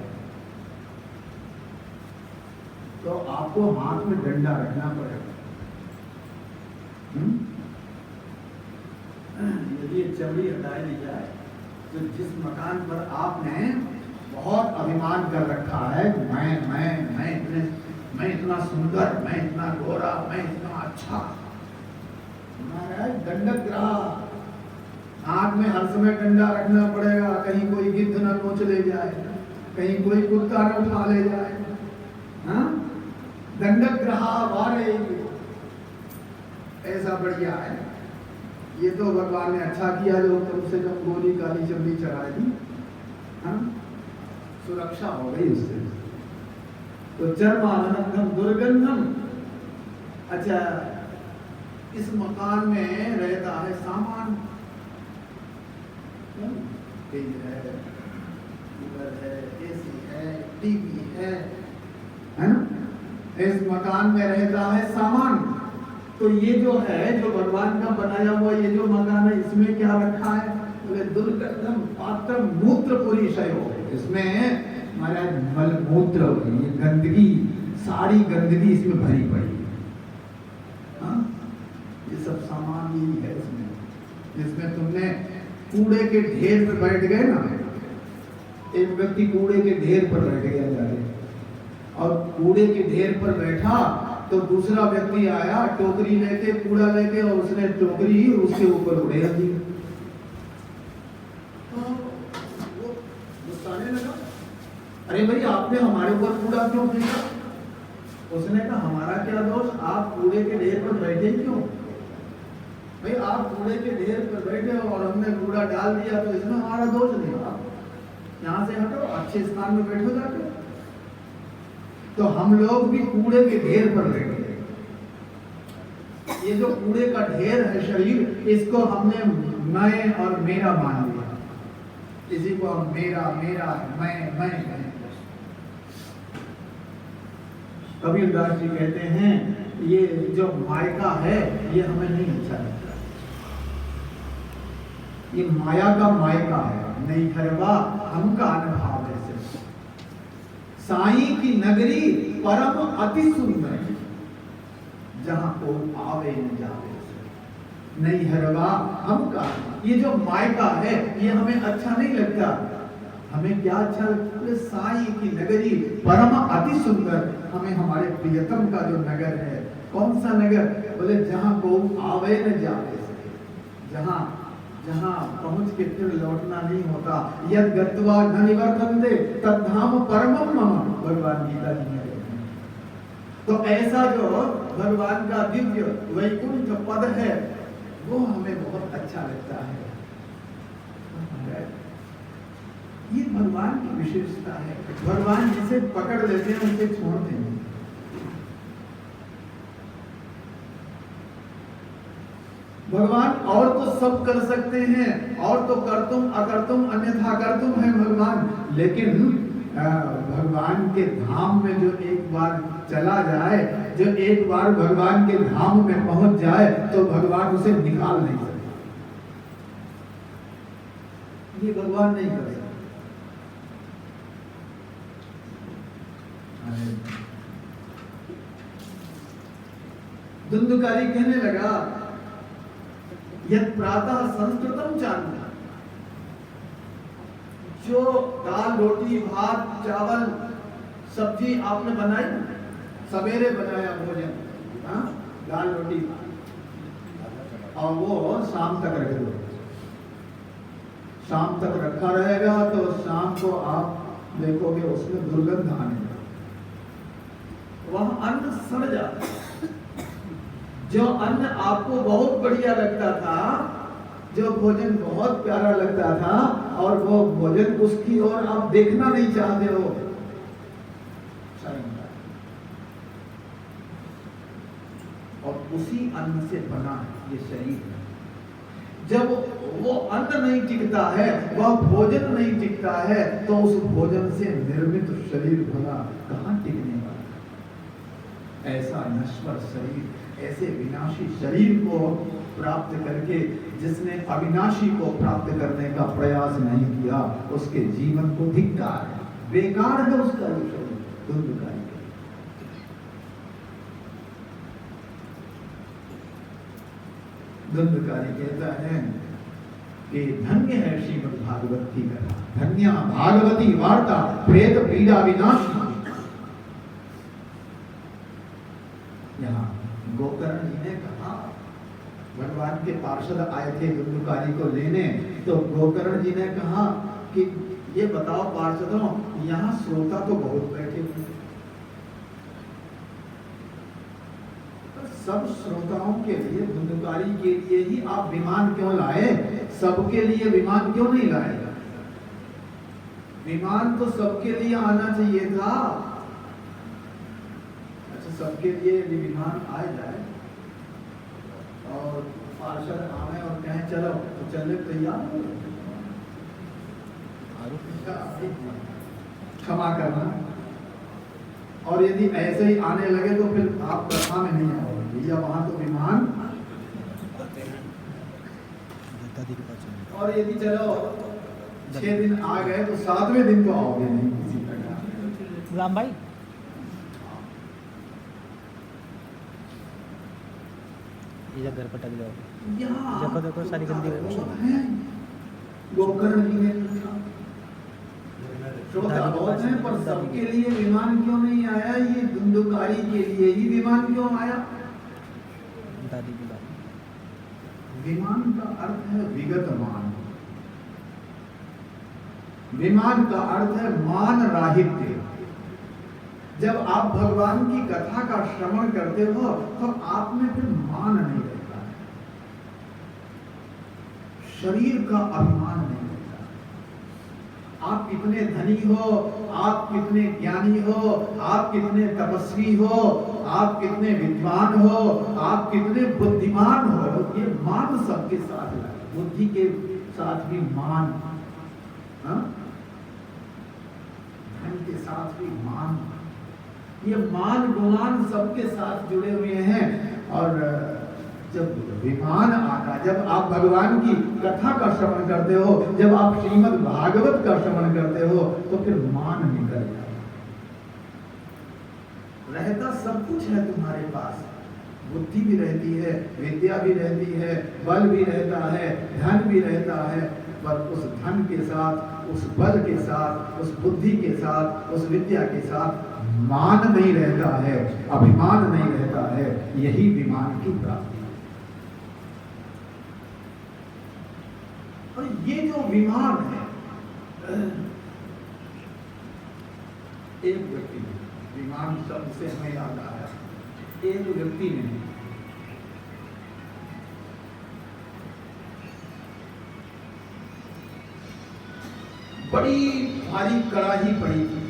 तो आपको हाथ में डंडा रखना पड़ेगा। यदि ये चमड़ी हटा दी जाए तो जिस मकान पर आपने बहुत अभिमान कर रखा है, मैं इतना सुंदर, मैं इतना गोरा, मैं इतना अच्छा, महाराज दंडक ग्रह, आंख में हर समय डंडा रखना पड़ेगा, कहीं कोई गिद्ध न नोच ले जाए, कहीं कोई कुत्ता न उठा ले जाए। हाँ, दंडक ग्रह वारे, ऐसा बढ़िया है। ये तो भगवान ने अच्छा किया जो कम से कम गोली काली चमड़ी चढ़ाई दी, हाँ? सुरक्षा हो गई उससे। तो चर्मावनद्धम दुर्गंधम। अच्छा, इस मकान में रहता है सामान, फ्रिज है, कूलर है, एसी है, टीवी है ना? इस मकान में रहता है सामान। तो ये जो है, जो भगवान का बनाया हुआ ये जो मकान है, इसमें क्या रखा है, बोले दुर्गंधम पात्रम मूत्र पुरीशय हो। इसमें हमारा मल मूत्र, ये गंदगी, सारी गंदगी इसमें भरी पड़ी है। हाँ? ये सब सामान यही है इसमें, जिसमें तुमने कूड़े के ढेर पर बैठ गए ना, एक व्यक्ति कूड़े के ढेर पर बैठ गया जाके, और कूड़े के ढेर पर बैठा तो दूसरा व्यक्ति आया टोकरी लेके, कूड़ा लेके, और उसने टोकरी उसके ऊपर उड़ेल दी। तो वो गुस्साने लगा, अरे भाई आपने हमारे ऊपर कूड़ा क्यों फेंका? उसने कहा हमारा क्या दोष, आप कूड़े के ढेर पर बैठे क्यों? भाई आप कूड़े के ढेर पर बैठे और हमने कूड़ा डाल दिया तो इसमें हमारा दोष नहीं। यहाँ से हटो, अच्छे स्थान में बैठो जाके। तो हम लोग भी कूड़े के ढेर पर बैठे। ये जो कूड़े का ढेर है शरीर, इसको हमने मैं और मेरा मान लिया। किसी को मेरा मेरा मैं। कबीरदास जी कहते हैं ये जो मायका है ये हमें नहीं अच्छा लगता। ये माया का मायका है, नहीं खरबा हमका अनुभव है। साईं की नगरी परम अति सुंदर, जहां को आवे न जावे, नहीं हरवा हमका। ये जो मायका है ये हमें अच्छा नहीं लगता। हमें क्या अच्छा लगता है? साईं की नगरी परम अति सुंदर। हमें हमारे प्रियतम का जो नगर है, कौन सा नगर? बोले जहां को आवे न जावे, जहां जहां पहुंच के फिर लौटना नहीं होता। यद गत्वा न निवर्तन्ते तद्धाम परमम मम, भगवान गीता जी में कहते हैं। तो ऐसा जो भगवान का दिव्य वैकुंठ पद है वो हमें बहुत अच्छा लगता है। ये भगवान की विशेषता है। भगवान जिसे पकड़ लेते हैं उसे छोड़ते हैं। भगवान और तो सब कर सकते हैं, और तो करतुम अकर्तुम अन्यथा करतुम है भगवान, लेकिन भगवान के धाम में जो एक बार चला जाए, जो एक बार भगवान के धाम में पहुंच जाए, तो भगवान उसे निकाल नहीं सकते। ये भगवान नहीं कर सकते। धुंधुकारी कहने लगा यद प्रातः संस्कृतम चांद, जो दाल रोटी भात चावल सब्जी आपने बनाई, सवेरे बनाया भोजन, दाल रोटी, और वो शाम तक रख दो। शाम तक रखा रहेगा तो शाम को आप देखोगे उसमें दुर्गंध आने लगेगी, वह अन्न सड़ जाता है। जो अन्न आपको बहुत बढ़िया लगता था, जो भोजन बहुत प्यारा लगता था, और वो भोजन उसकी ओर आप देखना नहीं चाहते हो, और उसी अन्न से बना है ये शरीर। जब वो अन्न नहीं टिकता है, वह भोजन नहीं टिकता है, तो उस भोजन से निर्मित शरीर भला कहां टिकने वाला। ऐसा नश्वर शरीर, ऐसे विनाशी शरीर को प्राप्त करके जिसने अविनाशी को प्राप्त करने का प्रयास नहीं किया, उसके जीवन को धिक्कार है, बेकार है उसका शरीर, दुर्विकारी। दुर्विकारी कहता है कि धन्य है श्रीमद् भागवत की कथा, धन्या भागवती वार्ता प्रेत पीड़ा विनाशी। यहाँ गोकर्ण जी ने कहा, भगवान के पार्षद आए थे दुर्विकारी को लेने, तो गोकर्ण जी ने कहा कि ये बताओ पार्षदों, यहाँ श्रोता तो बहुत बैठे हुए, सब श्रोताओं के लिए, दुर्विकारी के लिए ही आप विमान क्यों लाए? सबके लिए विमान क्यों नहीं लाए? विमान तो सबके लिए आना चाहिए था। अच्छा, सबके लिए यदि विमान आ जाए और पार्षद आवे और कहें चलो, तो चलने तैयार हो, क्षमा करना। और यदि ऐसे ही आने लगे तो फिर आप कथा में नहीं आओगे, या वहां तो विमान। और यदि चलो 6 दिन आ गए तो 7वें दिन तो आओगे नहीं किसी प्रकार। राम भाई ये घर पर टक जाओ, देखो देखो सारी गंदी है। गोकर्ण जी ने श्रोता बहुत हैं, पर सबके लिए विमान क्यों नहीं आया? ये धुंधुकारी के लिए ही विमान क्यों आया? दादी की बात। विमान का अर्थ है विगत मान, विमान का अर्थ है मान राहित्य। जब आप भगवान की कथा का श्रवण करते हो तो आप में फिर मान नहीं रहता है, शरीर का अभिमान नहीं रहता। आप कितने धनी हो, आप कितने ज्ञानी हो, आप कितने तपस्वी हो, आप कितने विद्वान हो, आप कितने बुद्धिमान हो, ये मान सबके साथ है। बुद्धि के साथ भी मान, धन के साथ भी मान, ये मान गुमान सबके साथ जुड़े हुए हैं। और जब विमान आता, जब आप भगवान की कथा का श्रवण करते हो, जब आप श्रीमद् भागवत का श्रवण करते हो, तो फिर मान निकल जाता। रहता सब कुछ है तुम्हारे पास, बुद्धि भी रहती है, विद्या भी रहती है, बल भी रहता है, धन भी रहता है, पर उस धन के साथ, उस बल के साथ, उस बुद्धि के साथ, उस विद्या के साथ मान नहीं रहता है, अभिमान नहीं रहता है। यही विमान की प्राप्ति। और ये जो विमान है, एक व्यक्ति ने, विमान शब्द से हमें याद आया, एक व्यक्ति ने बड़ी भारी कड़ाही पड़ी थी,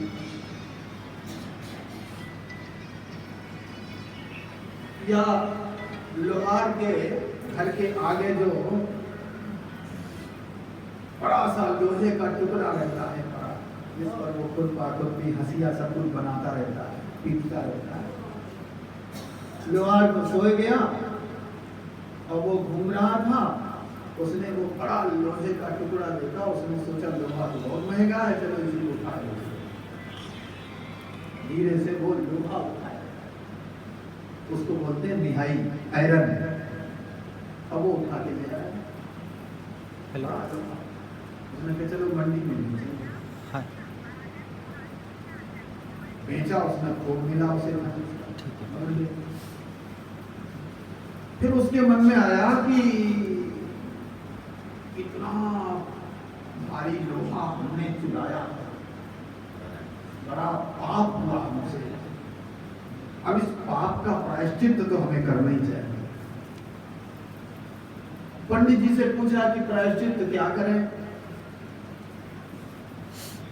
या लोहार के घर के आगे जो बड़ा सा लोहे का टुकड़ा रहता है, बड़ा, जिस पर वो खुद भी हंसिया सब कुछ बनाता रहता है, पीटता रहता है। लोहार को सोए गया और वो घूम रहा था, उसने वो बड़ा लोहे का टुकड़ा देखा, उसने सोचा लोहा तो बहुत महंगा है, चलो इसी को उठा लो। धीरे से वो लोहा उठाया, उसको बोलते हैं निहाई, आयरन। अब वो उठा के ले आया, उसने कहा चलो मंडी में बेचेंगे। बेचा, उसने खूब मिला उसे, फिर उसके मन में आया कि इतना भारी लोहा हमने चुराया, बड़ा पाप हुआ हमसे, अब इस पाप का प्रायश्चित तो हमें करना ही चाहिए। पंडित जी से पूछा कि प्रायश्चित क्या करें?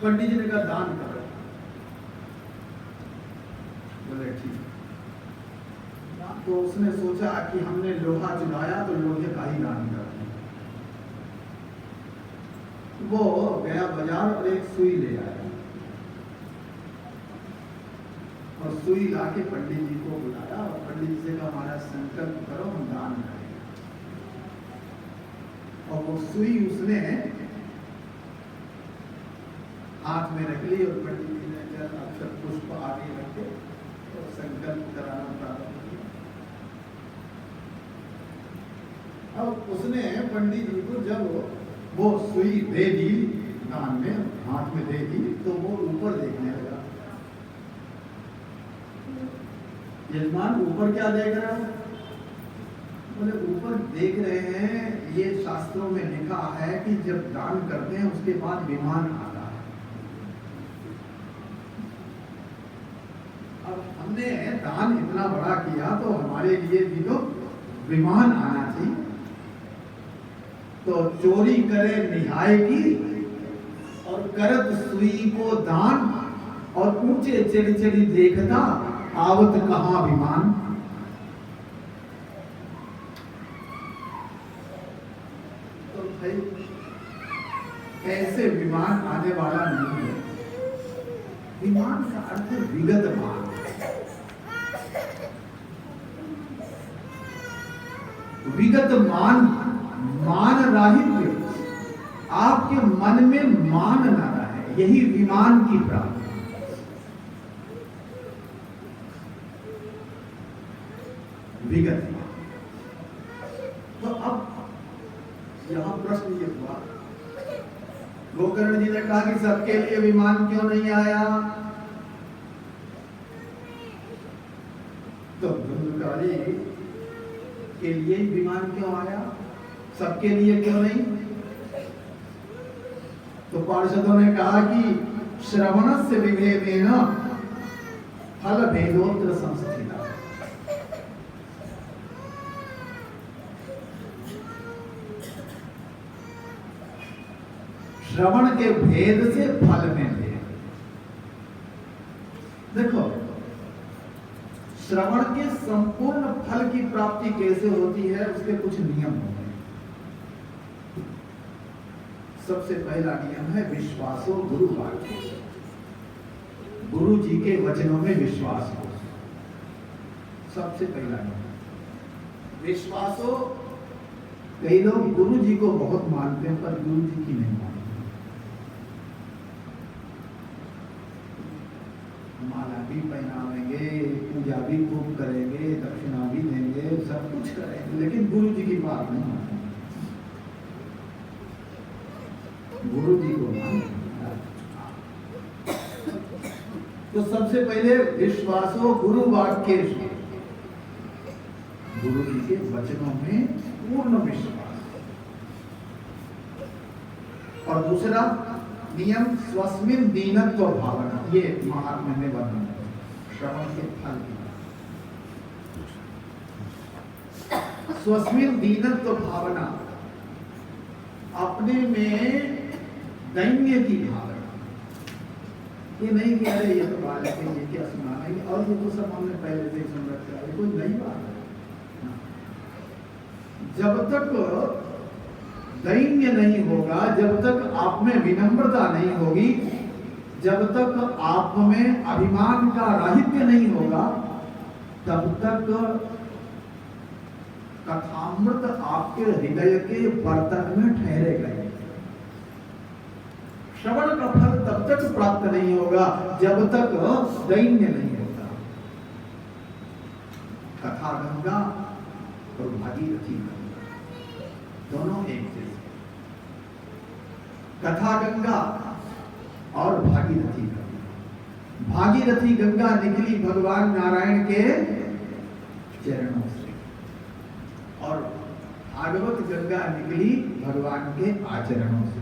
पंडित जी ने कहा दान करो। बोले ठीक। तो उसने सोचा कि हमने लोहा चुराया तो लोहे का ही दान कर। वो गया बाजार और एक सुई ले आया, और सुई लाके पंडित जी को बुलाया और पंडित जी से कहा हमारा संकल्प करो, हम दान करेंगे। और वो सुई उसने हाथ में रख ली और पंडित जी ने जल अक्षर पुष्प आगे रखे तो संकल्प कराना प्रारंभ किया। अब उसने पंडित जी को जब वो सुई दे दी, दान में हाथ में दे दी, तो वो ऊपर देखने लगा। यजमान ऊपर क्या देख रहे हो? बोले ऊपर देख रहे हैं, ये शास्त्रों में लिखा है कि जब दान करते हैं उसके बाद विमान आता है। अब हमने दान इतना बड़ा किया तो हमारे लिए भी तो विमान आना चाहिए। तो चोरी करे निहाय की और करत सुई को दान, और ऊंचे चढ़ी चढ़ी देखता आवत कहां विमान। तो भाई ऐसे विमान आने वाला नहीं है। विमान का अर्थ विगत मान। विगत मान, मान राहित्य, आपके मन में मान ना रहे, यही विमान की प्राप्ति। विगत मान। तो अब यहां प्रश्न ये हुआ, गोकर्ण जी ने कहा कि सबके लिए विमान क्यों नहीं आया? तो धुंधकारी के लिए विमान क्यों आया, सबके लिए क्यों नहीं? तो पार्षदों ने कहा कि श्रवणस्य विभेदेन फल भेदोत्र संस्थिता। श्रवण के भेद से फल में भेद। देखो, श्रवण के संपूर्ण फल की प्राप्ति कैसे होती है, उसके कुछ नियम होते हैं। सबसे पहला नियम है विश्वासो गुरु वाक्य, गुरु जी के वचनों में विश्वास हो। सबसे पहला नियम विश्वासो। कई लोग गुरु जी को बहुत मानते हैं पर गुरु जी की नहीं मानते। माला भी पहनावेंगे, पूजा भी खूब करेंगे, दक्षिणा भी देंगे, सब कुछ करेंगे, लेकिन गुरु जी की बात नहीं मानेंगे। गुरु जी को मानेंगे। तो सबसे पहले विश्वासो गुरु वाक्य, गुरु जी के वचनों में पूर्ण विश्वास। और दूसरा नियम स्वस्मिन दीनत्व भावना। ये महात्मा में वर्णन है श्रवण के फल की। स्वस्मिन दीनत्व भावना, अपने में दैन्य की भावना। ये नहीं कि अरे ये तो बालक है, ये क्या सुनाना है, और ये तो सब हमने पहले से सुन रखा है, कोई नई बात है। जब तक दैन्य नहीं होगा, जब तक आप में विनम्रता नहीं होगी, जब तक आप में अभिमान का राहित्य नहीं होगा, तब तक कथामृत आपके हृदय के बर्तन में ठहरेगा। श्रवण का फल तब तक प्राप्त नहीं होगा जब तक दैन्य नहीं होगा। कथा गंगा और भागीरथी गंगा दोनों एक जैसे। कथा गंगा और भागीरथी गंगा। भागीरथी गंगा निकली भगवान नारायण के चरणों से, और भागवत गंगा निकली भगवान के आचरणों से।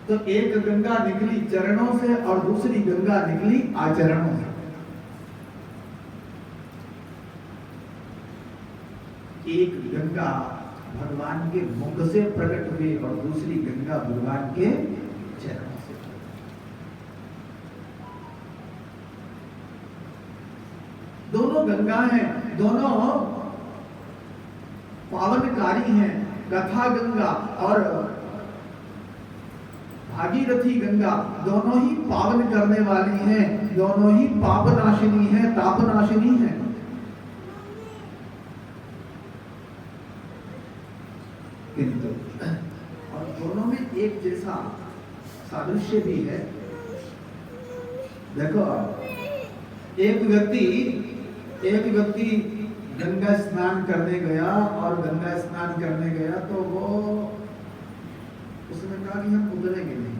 तो एक गंगा निकली चरणों से और दूसरी गंगा निकली आचरणों से। एक गंगा भगवान के मुख से प्रकट हुई और दूसरी गंगा भगवान के चरणों से। दोनों गंगा हैं, दोनों पावनकारी हैं। कथा गंगा और भागीरथी गंगा दोनों ही पावन करने वाली हैं, दोनों ही पापनाशिनी हैं, तापनाशिनी हैं। किंतु और दोनों में एक जैसा सादृश्य भी है। देखो, एक व्यक्ति गंगा स्नान करने गया, और गंगा स्नान करने गया तो वो उसने कहा कि हम उतरेंगे नहीं,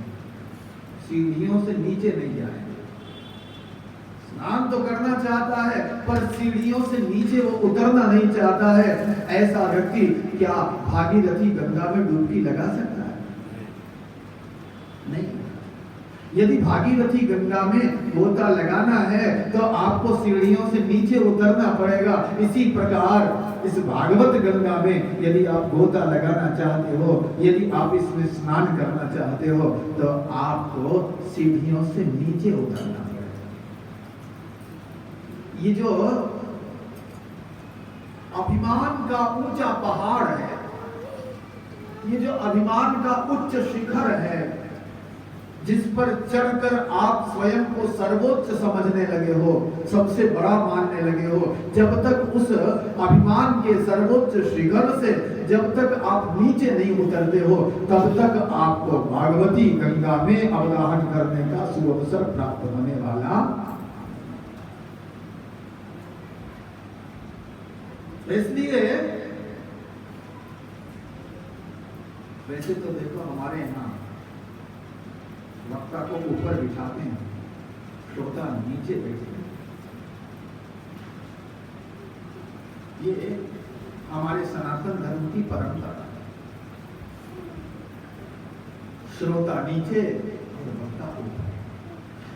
सीढ़ियों से नीचे नहीं जाएंगे। स्नान तो करना चाहता है पर सीढ़ियों से नीचे वो उतरना नहीं चाहता है। ऐसा व्यक्ति क्या भागीरथी गंगा में डुबकी लगा सकता है? नहीं। यदि भागीरथी गंगा में गोता लगाना है तो आपको सीढ़ियों से नीचे उतरना पड़ेगा। इसी प्रकार इस भागवत गंगा में यदि आप गोता लगाना चाहते हो, यदि आप इसमें स्नान करना चाहते हो, तो आपको सीढ़ियों से नीचे उतरना पड़ेगा। ये जो अभिमान का ऊंचा पहाड़ है, ये जो अभिमान का उच्च शिखर है, जिस पर चढ़कर आप स्वयं को सर्वोच्च समझने लगे हो, सबसे बड़ा मानने लगे हो, जब तक उस अभिमान के सर्वोच्च शिखर से जब तक आप नीचे नहीं उतरते हो, तब तक आपको भागवती गंगा में अवगाहन करने का सुअवसर प्राप्त होने वाला। इसलिए वैसे तो देखो, हमारे यहाँ वक्ता को ऊपर बिठाते हैं, श्रोता नीचे बैठते हैं। ये हमारे सनातन धर्म की परंपरा है। श्रोता नीचे और वक्ता ऊपर।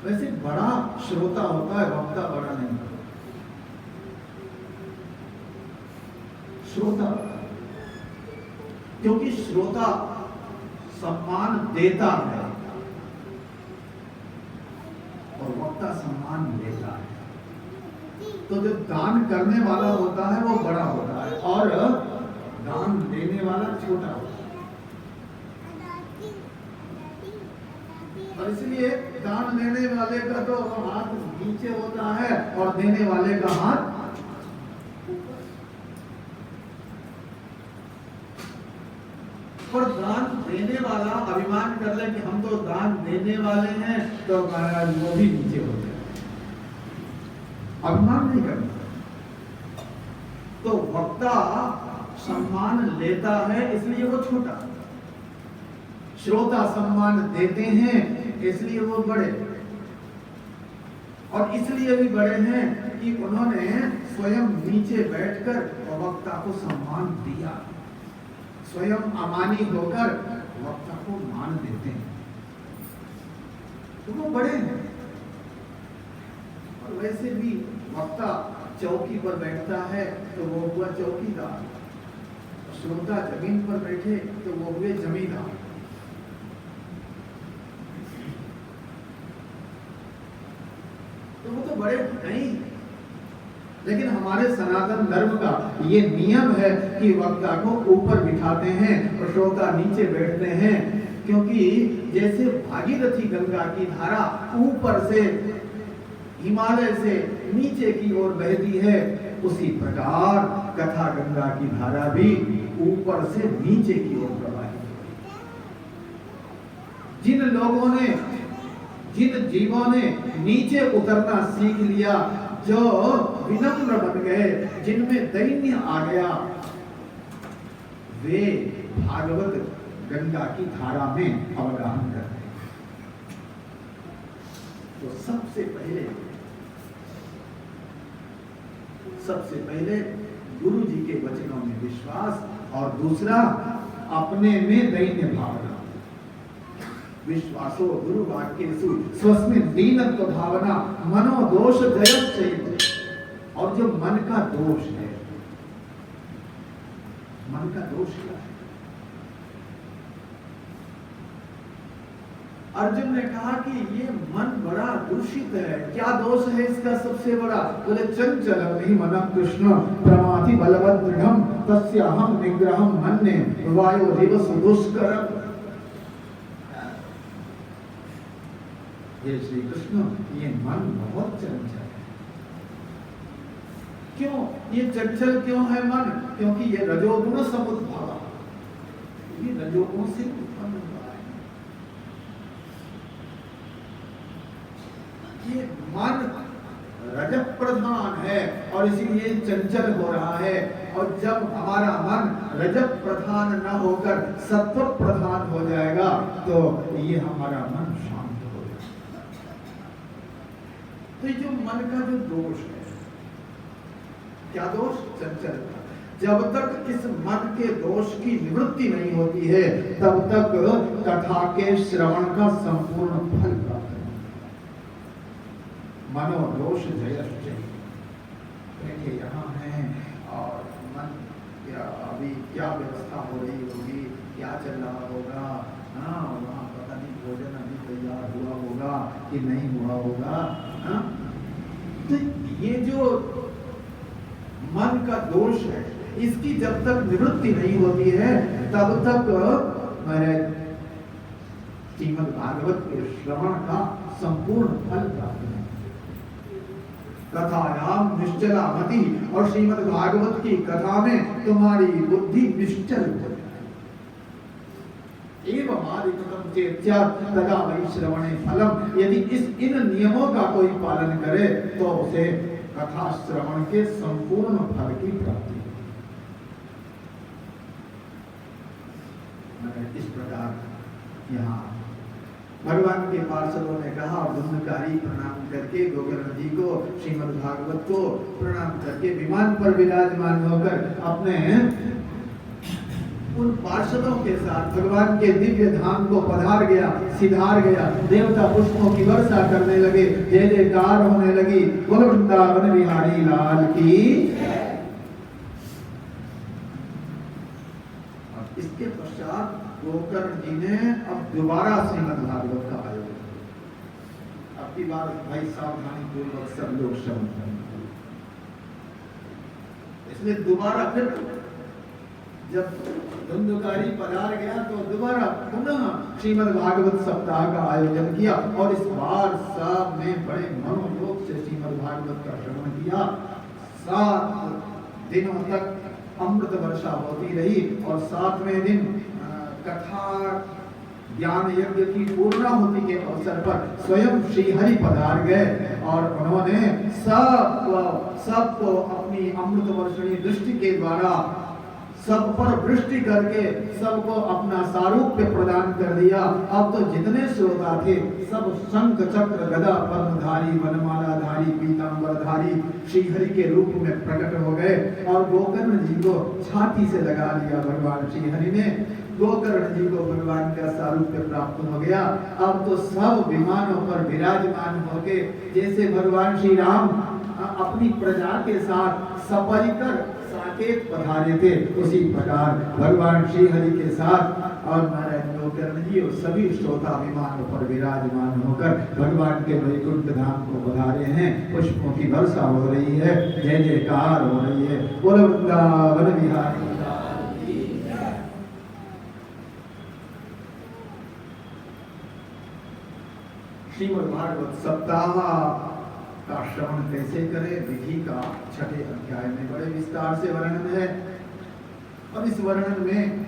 वैसे बड़ा श्रोता होता है, वक्ता बड़ा नहीं होता। श्रोता, क्योंकि श्रोता सम्मान देता है और वक्ता सम्मान लेता है। तो जो दान करने वाला होता है वो बड़ा होता है और दान देने वाला छोटा होता है। और इसलिए दान लेने वाले का तो हाथ नीचे होता है और देने वाले का हाथ और दान देने वाला अभिमान कर ले कि हम तो दान देने वाले हैं, तो महाराज वो भी नीचे हो जाए। अभिमान नहीं करना। तो वक्ता सम्मान लेता है इसलिए वो छोटा, श्रोता सम्मान देते हैं इसलिए वो बड़े, और इसलिए भी बड़े हैं कि उन्होंने स्वयं नीचे बैठकर वक्ता को सम्मान दिया, स्वयं अमानी होकर वक्ता को मान देते हैं, तो वो बड़े हैं। और वैसे भी वक्ता चौकी पर बैठता है तो वो हुआ चौकीदार, श्रोता जमीन पर बैठे तो वो हुए जमींदार। तो वो तो बड़े नहीं, लेकिन हमारे सनातन धर्म का ये नियम है कि वक्ता को ऊपर बिठाते हैं और श्रोता नीचे बैठते हैं, क्योंकि जैसे भागीरथी गंगा की धारा ऊपर से हिमालय से नीचे की ओर बहती है, उसी प्रकार कथा गंगा की धारा भी ऊपर से नीचे की ओर प्रवाहित है। जिन लोगों ने, जिन जीवों ने नीचे उतरना सीख लिया, जो विनम्र बन गए, जिनमें दैन्य आ गया, वे भागवत गंगा की धारा में अवगाहन करते हैं। तो सबसे पहले गुरु जी के वचनों में विश्वास, और दूसरा अपने में दैन्य भावना। विश्वासो गुरु वाक्येषु स्वस्मिन् दीनत्व भावना मनोदोष जयत्येव। और जो मन का दोष है, मन का दोष क्या है? अर्जुन ने कहा कि ये मन बड़ा दूषित है। क्या दोष है इसका सबसे बड़ा? बोले चंचलम हि मनः कृष्ण प्रमाथि बलवत् दृढ़म् तस्याहं निग्रहं मन्ये वायोरिव सुदुष्करम्। ये श्री कृष्ण, ये मन बहुत चंचल है। क्यों ये चंचल क्यों है मन? क्योंकि ये रजोगुण समुद्भव, ये रजोगुण से उत्पन्न हुआ है। ये मन रजत प्रधान है और इसीलिए चंचल हो रहा है। और जब हमारा मन रजत प्रधान न होकर सत्व प्रधान हो जाएगा तो ये हमारा मन शांत हो जाएगा। तो ये जो मन का जो दोष है, क्या दोष? चंचलता। जब तक इस मन के दोष की निवृत्ति नहीं होती है, तब तक कथा के श्रवण का संपूर्ण फल प्राप्त नहीं। मनोदोष जयश्चय। देखिए यहाँ है और मन क्या अभी क्या व्यवस्था हो रही होगी, क्या चल रहा होगा, हाँ वहाँ पता नहीं भोजन अभी तैयार हुआ होगा कि नहीं हुआ होगा, हाँ। तो ये जो मन का दोष है, इसकी जब तक निवृत्ति नहीं होती है, तब तक श्रीमद् भागवत के श्रवण का संपूर्ण फल प्राप्त नहीं। कथायाम निश्चला मति, और श्रीमद् भागवत की कथा में तुम्हारी बुद्धि निश्चल हो जाए। एवं आदिकृतं चेत् तदा वै श्रवणे फलम। यदि इन नियमों का कोई पालन करे तो उसे कथा श्रवण के संपूर्ण फल की प्राप्ति। इस प्रकार यहाँ भगवान के पार्षदों ने कहा, और धुंधकारी प्रणाम करके गोकर्ण जी को, श्रीमद् भागवत को प्रणाम करके विमान पर विराजमान होकर अपने उन पार्षदों के साथ भगवान के दिव्य धाम को पधार गया, सिधार गया। देवता पुष्पों की वर्षा करने लगे, जय जयकार होने लगी। बोलो वृंदावन बिहारी लाल की। और इसके पश्चात गोकर्ण जी ने अब दोबारा श्रीमद् भागवत का आयोजन, अब की बार भाई सावधानी पूर्वक सब लोग श्रवण करें। इसलिए दोबारा फिर जब धुंधुकारी पधार गया तो दोबारा पुनः श्रीमद् भागवत सप्ताह का आयोजन किया और इस बार सब ने बड़े मनोयोग से श्रीमद् भागवत का श्रवण किया। 7 दिनों तक अमृत वर्षा होती रही और 7वें दिन कथा ज्ञान यज्ञ की पूर्णाहुति के अवसर पर स्वयं श्री हरि पधार गए और उन्होंने सबको अपनी अमृत वर्षणी दृष्टि के द्वारा सब पर वृष्टि करके सबको अपना सारूप्य प्रदान कर दिया। अब तो जितने श्रोता थे सब शंख चक्र गदा पद्मधारी वनमालाधारी पीतांबरधारी श्रीहरि के रूप में प्रकट हो गए और गोकर्ण जी को छाती से लगा लिया भगवान श्रीहरि ने। गोकर्ण जी को भगवान का सारूप्य प्राप्त हो गया। अब तो सब विमानों पर विराजमान होके जैसे भगवान श्री राम अपनी प्रजा के साथ सपरिकर साकेत पधारे थे, उसी प्रकार भगवान श्री हरि के साथ और नारायण गोकर्ण जी और सभी श्रोता विमानों पर विराजमान होकर भगवान के वैकुंठ धाम को पधारे हैं। पुष्पों की वर्षा हो रही है, जय जयकार हो रही है। बोलो वृंदावन बिहारी। श्रीमद् भागवत सप्ताह का श्रवण कैसे करें, विधि का 6ठे अध्याय में बड़े विस्तार से वर्णन है और इस वर्णन में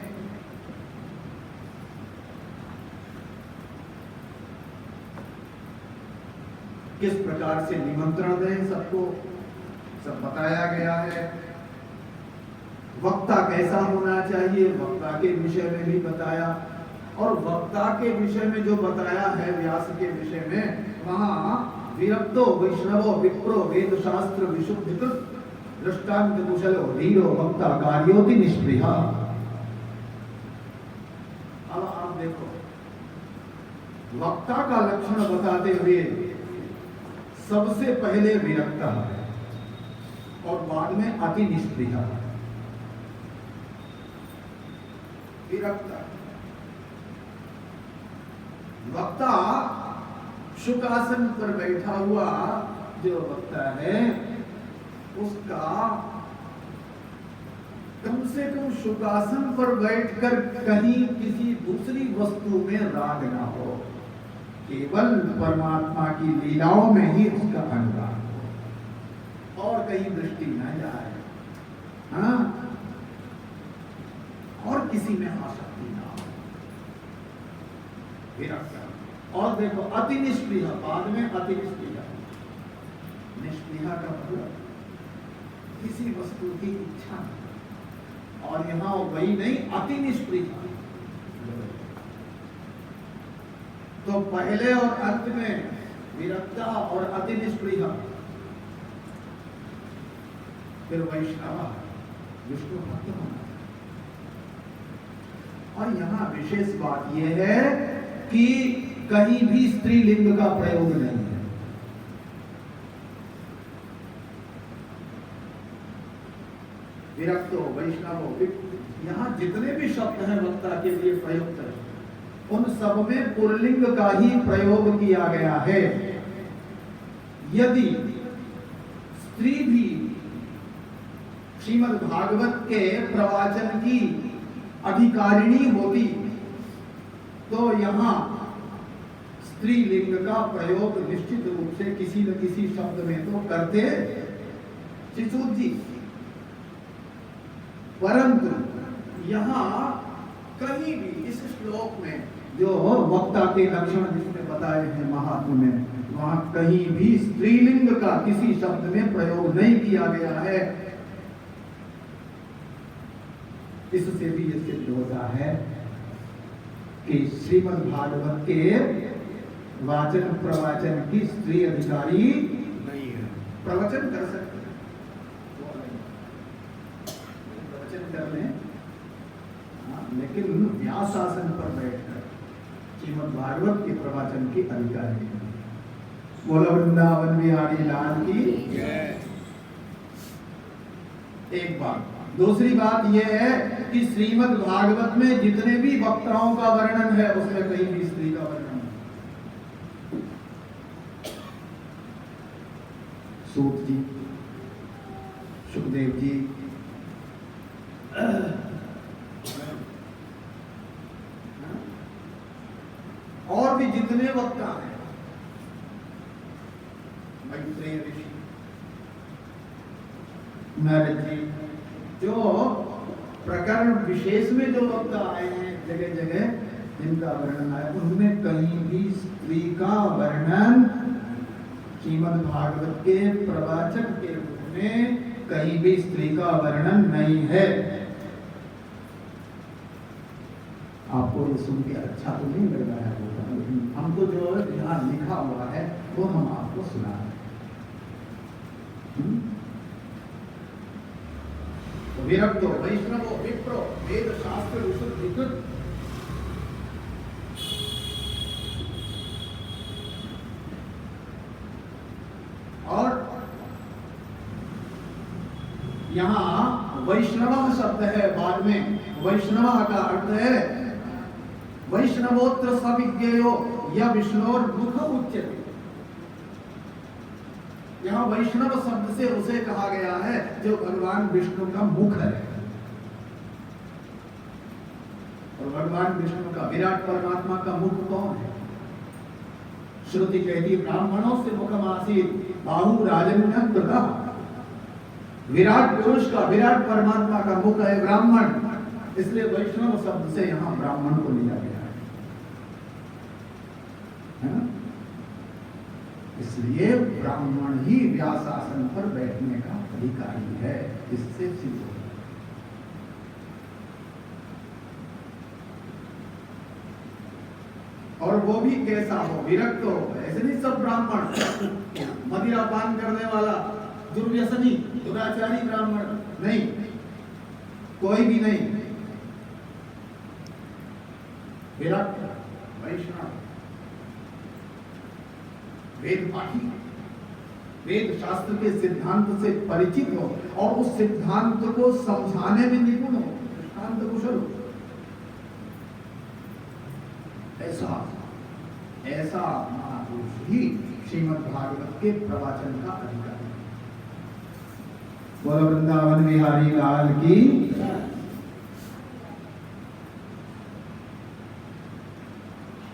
किस प्रकार से निमंत्रण दें सबको सब बताया गया है। वक्ता कैसा होना चाहिए वक्ता के विषय में भी बताया और वक्ता के विषय में जो बताया है व्यास के विषय में वहां विरक्तो वैष्णवो विप्रो वेद शास्त्र विशुद्धिकृत दृष्टांत कुशलो धीरो वक्ता कार्योति निष्प्रिया। अब आप देखो वक्ता का लक्षण बताते हुए सबसे पहले विरक्ता है और बाद में अति निष्प्रिया। विरक्ता वक्ता शुकासन पर बैठा हुआ जो वक्ता है उसका कम से कम शुकासन पर बैठकर कहीं किसी दूसरी वस्तु में राग ना हो, केवल परमात्मा की लीलाओं में ही उसका अनुराग हो और कहीं दृष्टि न जाए, हाँ, और किसी में आसक्ति ना हो। विरक्ता। और देखो अति निष्प्रिय, बाद में अति निष्प्रिय। निष्प्रिय का मतलब किसी वस्तु की इच्छा नहीं, और यहां वही नहीं अति निष्प्रिय। तो पहले और अंत में विरक्ता और अति निष्प्रिय, फिर वैष्णव विष्णु भक्त होना। और यहां विशेष बात यह है कि कहीं भी स्त्रीलिंग का प्रयोग नहीं है। विरक्तो वैष्णवो, यहां जितने भी शब्द हैं वक्ता के लिए प्रयुक्त है उन सब में पुल्लिंग का ही प्रयोग किया गया है। यदि स्त्री भी श्रीमद् भागवत के प्रवचन की अधिकारिणी होती तो यहां स्त्रीलिंग का प्रयोग निश्चित रूप से किसी न किसी शब्द में तो करते चिसूत जी, परंतु यहां कहीं भी इस श्लोक में जो वक्ता के लक्षण जिसने बताए हैं महात्मा में, वहां कहीं भी स्त्रीलिंग का किसी शब्द में प्रयोग नहीं किया गया है। इससे भी यह सिद्ध होता है कि श्रीमद् भागवत के वाचन प्रवचन की स्त्री अधिकारी नहीं है। प्रवचन कर सकते हैं, प्रवचन कर लें, लेकिन व्यासासन पर बैठकर श्रीमद् भागवत के प्रवचन की अधिकारी नहीं। बोलो वृंदावन बिहारी लाल की। एक बात दूसरी बात यह है कि श्रीमद् भागवत में जितने भी वक्ताओं का वर्णन है उसमें कहीं भी स्त्री का वर्णन नहीं। सूत जी, सुखदेव जी, और भी जितने वक्ता हैं, मैत्रेय ऋषि, नारद जी, जो प्रकरण विशेष में जो वक्ता आए हैं जगह जगह जिनका वर्णन आया, उनमें कहीं भी स्त्री का वर्णन श्रीमद् भागवत के प्रवाचक के रूप में कहीं भी स्त्री का वर्णन नहीं है। आपको ये सुन के अच्छा तो नहीं लग रहा है, लेकिन हमको जो यहाँ लिखा हुआ है वो हम आपको सुना रहे हैं। विरक्तो वैष्णवो विप्रो वेद शास्त्र विशुद्धिकृत, और यहाँ वैष्णव शब्द है, बाद में वैष्णव का अर्थ है वैष्णवोत्र सविज्ञेयो या विष्णोर मुख उच्यते। यहाँ वैष्णव शब्द से उसे कहा गया है जो भगवान विष्णु का मुख है। और भगवान विष्णु का, विराट परमात्मा का मुख कौन है? श्रुति कहती ब्राह्मणों से मुखमासीत बाहु राजन्य कृता। विराट पुरुष का, विराट परमात्मा का मुख है ब्राह्मण, इसलिए वैष्णव शब्द से यहाँ ब्राह्मण को लिया गया है ना? इसलिए ब्राह्मण ही व्यासासन पर बैठने का अधिकारी है, इससे सिद्ध होगा। और वो भी कैसा हो? विरक्त हो। ऐसे नहीं सब ब्राह्मण मदिरा पान करने वाला, दुर्व्यसनी, दुराचारी ब्राह्मण नहीं, कोई भी नहीं। विरक्त, वैष्णव, वेद पाठी, वेद शास्त्र के सिद्धांत से परिचित हो और उस सिद्धांत को समझाने में निपुण हो, दृष्टांत कुशल हो, ऐसा महापुरुष ही श्रीमद् भागवत के प्रवचन का अधिकारी है। बोलो वृंदावन बिहारी लाल की।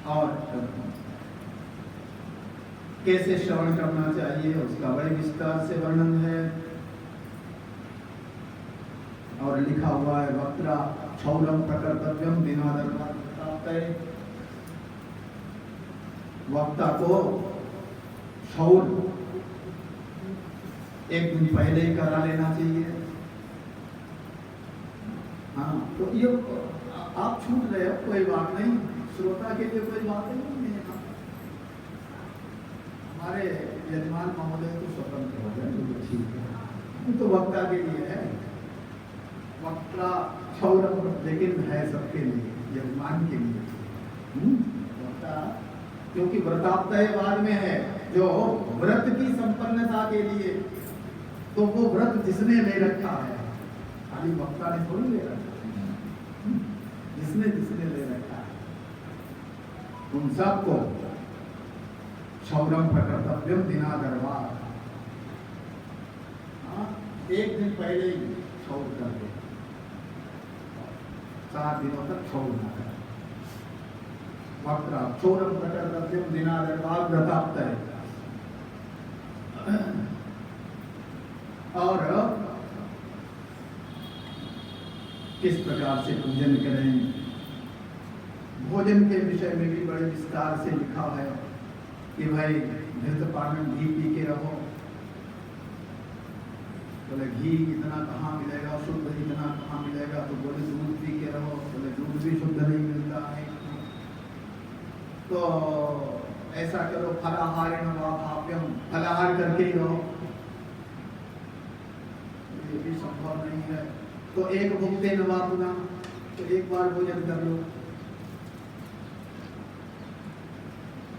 और कैसे श्रवण करना चाहिए उसका बड़े विस्तार से वर्णन है और लिखा हुआ है। वक्त्रा क्षौरम प्रकर्तव्यम दिनादर्भात। वक्ता को क्षौर एक दिन पहले ही करा लेना चाहिए। हाँ, तो ये आप छूट रहे हो, कोई बात नहीं, श्रोता के लिए कोई बात नहीं है। हमारे यजमान महोदय तो स्वतंत्र हो गए, तो ठीक है, तो वक्ता के लिए है। वक्ता क्षौरम लेकिन है सबके लिए, यजमान के लिए। वक्ता क्योंकि व्रताप्तय बाद में है, जो व्रत की संपन्नता के लिए, तो वो व्रत जिसने ले रखा है, खाली वक्ता ने थोड़ी ले रखा है, जिसने ले रखा है उन सबको क्षौरम प्रकर्तव्यम दिनादर्भात। एक दिन पहले ही क्षौर कर दे, 7 दिनों तक क्षौर ना करे। वक्त्रा क्षौरम प्रकर्तव्यम दिनादर्भात व्रताप्तय। और किस प्रकार से पूजन करें, भोजन के विषय में भी बड़े विस्तार से लिखा है कि भाई घृतपान घी पी के रहो। बोले घी इतना कहाँ मिलेगा, शुद्ध इतना कहाँ मिलेगा? तो बोले दूध पी के रहो। बोले दूध भी शुद्ध नहीं मिलता है, तो ऐसा करो फलाहारेण वा भाव्यम, फलाहार करके ही रहो। ये भी संभव नहीं है, तो एक भुक्ते न वा पुनः, तो एक बार भोजन कर लो।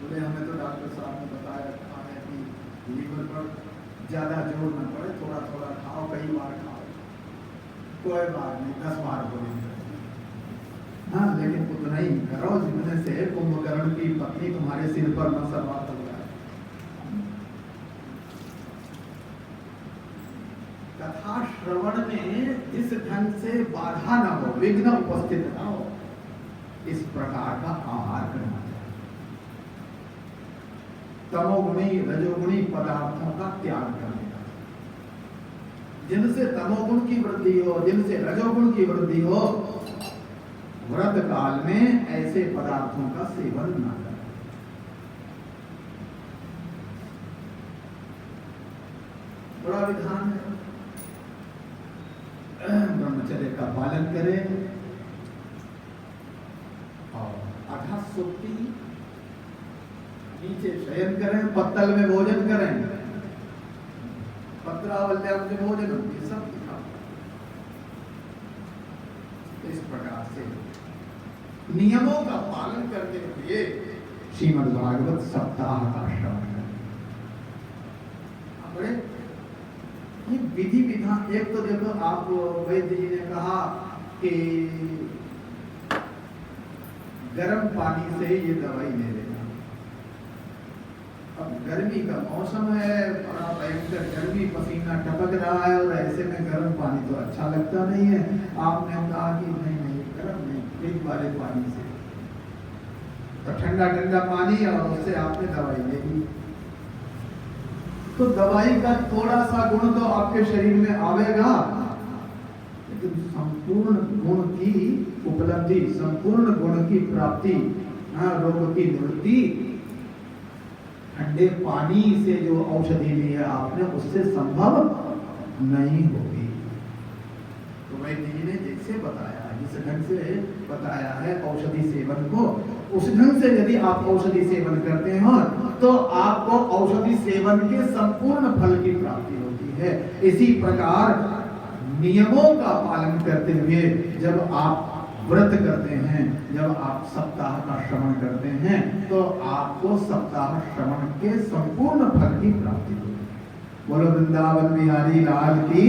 बोले हमें तो डॉक्टर साहब ने बताया रखा है कि लीवर पर ज्यादा जोर न पड़े, थोड़ा थोड़ा खाओ, कई बार खाओ। कोई बात नहीं, 10 बार बोलेंगे, हाँ, लेकिन उतना ही करो जितने से कुंभकर्ण की पत्नी तुम्हारे सिर पर न सवार हो जाए। कथा श्रवण में जिस ढंग से बाधा न हो, विघ्न उपस्थित न हो, इस प्रकार का आहार करना चाहिए। तमोगुणी रजोगुणी पदार्थों का त्याग करने का, जिनसे तमोगुण की वृद्धि हो, जिनसे रजोगुण की वृद्धि हो, व्रत काल में ऐसे पदार्थों का सेवन न करें। बड़ा विधान है। ब्रह्मचर्य का पालन करें और आधा सुक्ति, नीचे शयन करें, पत्तल में भोजन करें, पत्रावल्याम से भोजन, ये सब दिखा। इस प्रकार से नियमों का पालन करते हुए श्रीमद् भागवत सप्ताह का श्रवण करें। ये विधि विधान, एक तो देखो आप वैद्य जी ने कहा कि गर्म पानी से ये दवाई ले लेना। अब गर्मी का मौसम है, बड़ा भयंकर गर्मी, पसीना टपक रहा है और ऐसे में गर्म पानी तो अच्छा लगता नहीं है। आपने कहा कि नहीं नहीं गर्म नहीं, फ्रिज वाले पानी से, तो ठंडा ठंडा पानी और उससे आपने दवाई ले ली। तो दवाई का थोड़ा सा गुण तो आपके शरीर में आवेगा, लेकिन संपूर्ण गुण की उपलब्धि, संपूर्ण गुण की प्राप्ति, रोग की निवृत्ति ठंडे पानी से जो औषधि ली है आपने, उससे संभव नहीं होगी। तो वैद्य जी ने जैसे बताया, जिस ढंग से बताया है औषधि सेवन को, उस ढंग से यदि आप औषधि सेवन करते हो तो आपको औषधि सेवन के संपूर्ण फल की प्राप्ति होती है। इसी प्रकार नियमों का पालन करते हुए जब आप व्रत करते हैं, जब आप सप्ताह का श्रवण करते हैं, तो आपको सप्ताह श्रवण के संपूर्ण फल की प्राप्ति होती है। बोलो वृंदावन बिहारी लाल की।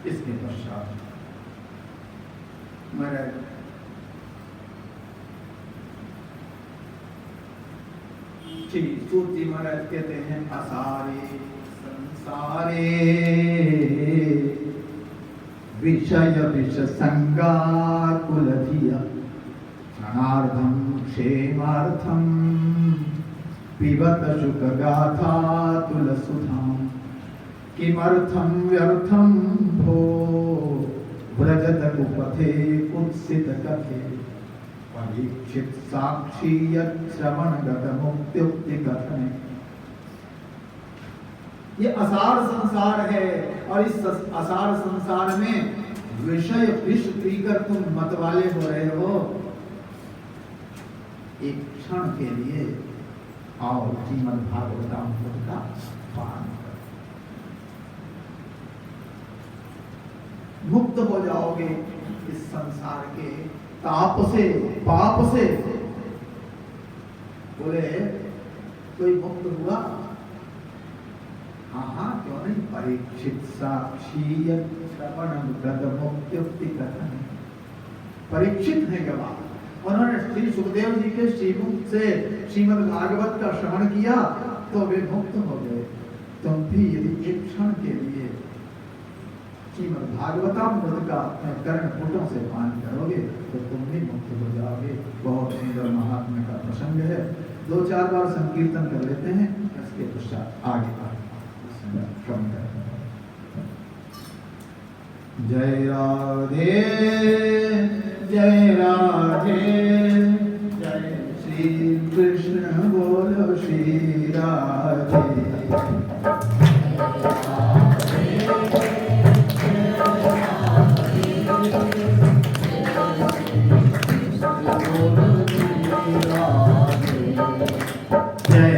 इसके पश्चात महाराज सूत जी महाराज कहते हैं, असारे संसारे विषय विष संगा कुलधिया क्षणार्धम क्षेमार्थम पिबत शुक गाथा तुलसुधाम किमर्थम व्यर्थम भो व्रजत कुपथे कुत्सित कथे परीक्षित साक्षी श्रवण गत मुक्त्युक्ति कथने। ये असार संसार है और इस असार संसार में विषय विष पीकर तुम मतवाले हो रहे हो। एक क्षण के लिए आओ श्रीमद् भागवतामृत का पान करो, मुक्त हो जाओगे इस संसार के ताप से, पाप से। बोले कोई मुक्त हुआ? हाँ, क्यों नहीं। परीक्षित साक्षी श्रवण गत मुक्त्युक्ति कथन। परीक्षित है गवाह, उन्होंने श्री सुखदेव जी के श्रीमुख से श्रीमद् भागवत का श्रवण किया तो वे मुक्त हो गए। तुम भी यदि एक क्षण के लिए श्रीमद् भागवतामृत का अपने कर्ण पुटों से पान करोगे तो तुम भी मुक्त हो जाओगे। बहुत सुंदर महात्म्य का प्रसंग है। 2-4 बार संकीर्तन कर लेते हैं, इसके पश्चात आगे का श्रवण करते हैं। जय राधे जय राधे, जय श्री कृष्ण बोलो श्री राधे। जय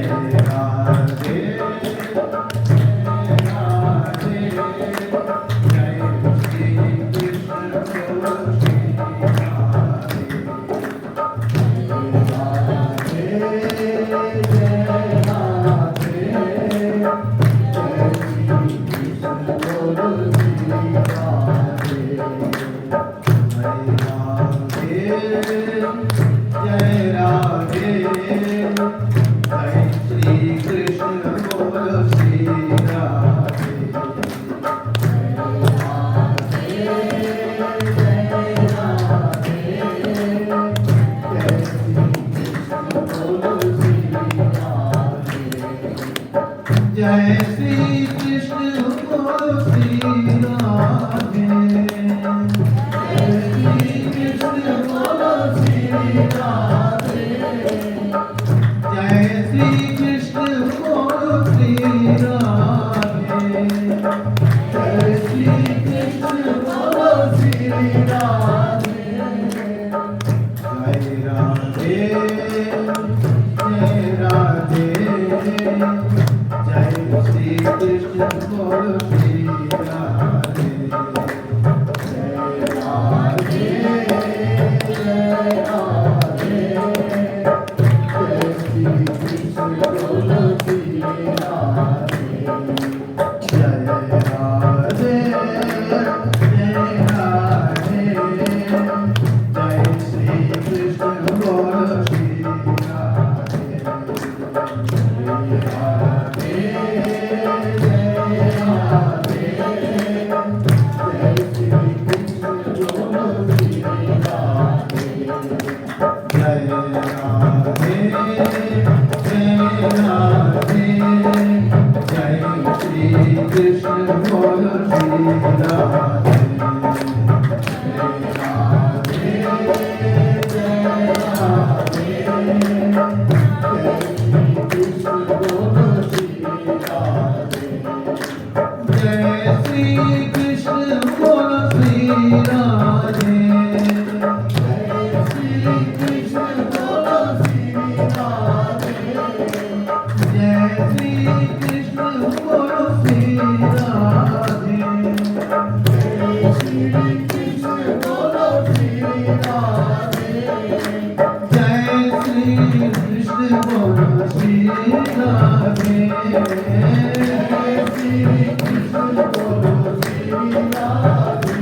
जय श्री कृष्ण बोलो श्री राधे। जय श्री कृष्ण बोलो श्री राधे। जय श्री कृष्ण बोलो श्री राधे। जय श्री कृष्ण बोलो श्री राधे। जय राधे जय राधे। जय श्री कृष्ण बोलो श्री राधे। जय राधे जय राधे। जय श्री कृष्ण बोलो श्री राधे। जय राधे जय राधे। जय श्री कृष्ण बोलो श्री राधे। जय राधे जय राधे। जय श्री कृष्ण बोलो श्री राधे। जय राधे जय राधे। जय श्री कृष्ण बोलो श्री राधे। जय राधे जय राधे। जय कृष्ण बोलो श्री राधे। जय श्री कृष्ण बोलो श्री राधे। जय श्री कृष्ण बोलो श्री राधे। जय श्री कृष्ण बोलो श्री राधे। जय श्री कृष्ण बोलो श्री राधे। जय श्री कृष्ण बोलो श्री राधे। जय श्री कृष्ण बोलो श्री राधे।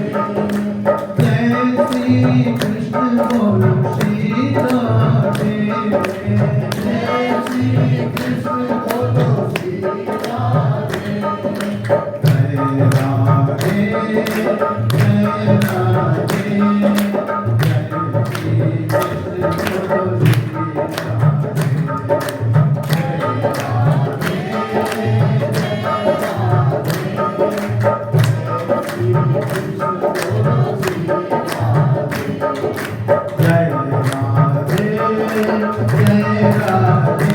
जय श्री कृष्ण बोलो श्री राधे। जय श्री कृष्ण बोलो श्री राधे। जय राधे जय राधे। जय श्री कृष्ण बोलो श्री राधे। जय राधे जय राधे। जय श्री कृष्ण बोलो श्री राधे। जय राधे जय राधे।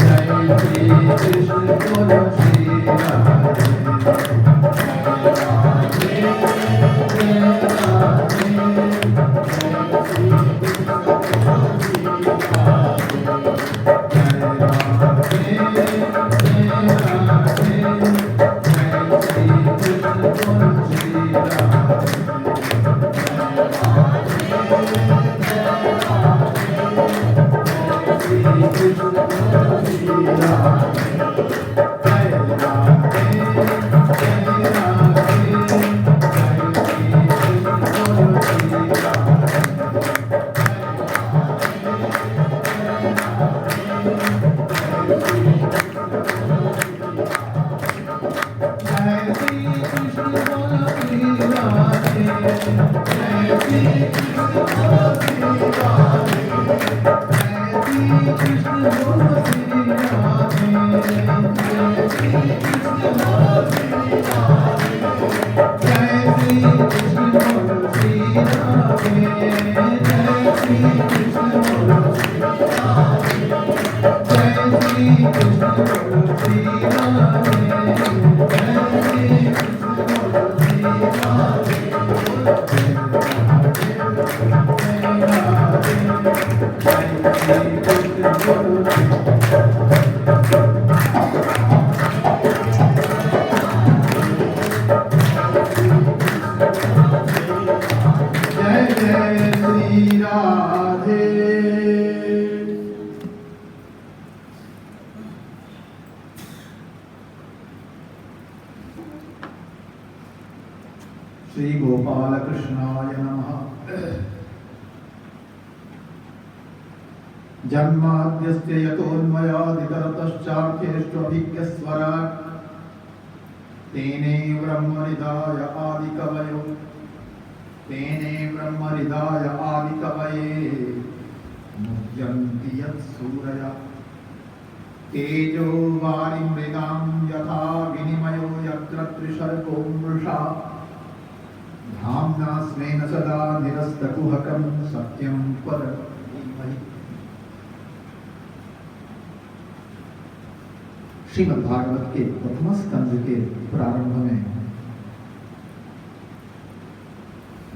जय श्री कृष्ण बोलो श्री राधे। जय राधे जय राधे। जय श्री कृष्ण बोलो श्री राधे। जय राधे जय राधे। जय श्री कृष्ण बोलो श्री राधे। जय श्री कृष्ण बोलो श्री राधे। जय राधे जय राधे। जय श्री कृष्ण बोलो श्री राधे। जय श्री कृष्ण बोलो श्री राधे। जय श्री कृष्ण बोलो श्री राधे। जय श्री कृष्ण बोलो श्री राधे। जय श्री कृष्ण बोलो श्री राधे। जय श्री कृष्ण बोलो श्री राधे। जय श्री कृष्ण बोलो श्री राधे। जय श्री कृष्ण बोलो श्री राधे। जय श्री कृष्ण बोलो श्री राधे। जय राधे जय श्री कृष्ण बोलो जय जय श्री राधे। श्री गोपाल कृष्णाय नमः। जन्माद्यस्य यतोन्मयादितरतश्चार्थेष्वभिज्ञस्वराट् तेने ब्रह्मनिधाय आदिकवयो मुह्यन्ति यत्सूरयः। तेजो वारिमृगां यथा विनिमयो यत्र त्रिशर्को मृषा धाम्ना स्वेन सदा निरस्तकुहकं सत्यं परं धीमहि। श्रीमद् भागवत के प्रथम स्कंद के प्रारंभ में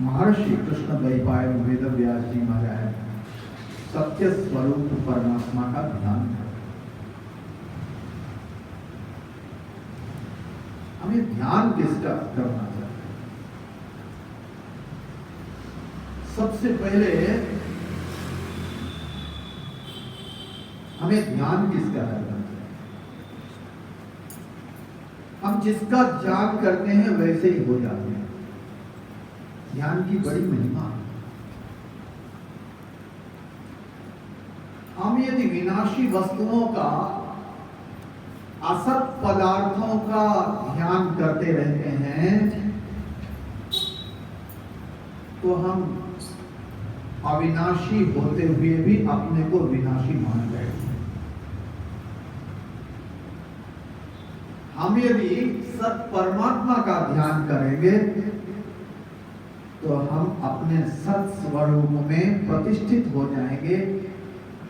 महर्षि कृष्ण द्वैपायन वेद व्यास जी महाराज सत्य स्वरूप परमात्मा का ध्यान करें। हमें ध्यान किसका करना चाहिए? सबसे पहले हमें ध्यान किसका करना चाहिए? हम जिसका ध्यान करते हैं वैसे ही हो जाते हैं। ध्यान की बड़ी महिमा है। हम यदि विनाशी वस्तुओं का, असत पदार्थों का ध्यान करते रहते हैं तो हम अविनाशी होते हुए भी अपने को विनाशी मान बैठते हैं। हम यदि सत परमात्मा का ध्यान करेंगे तो हम अपने सत स्वरूप में प्रतिष्ठित हो जाएंगे।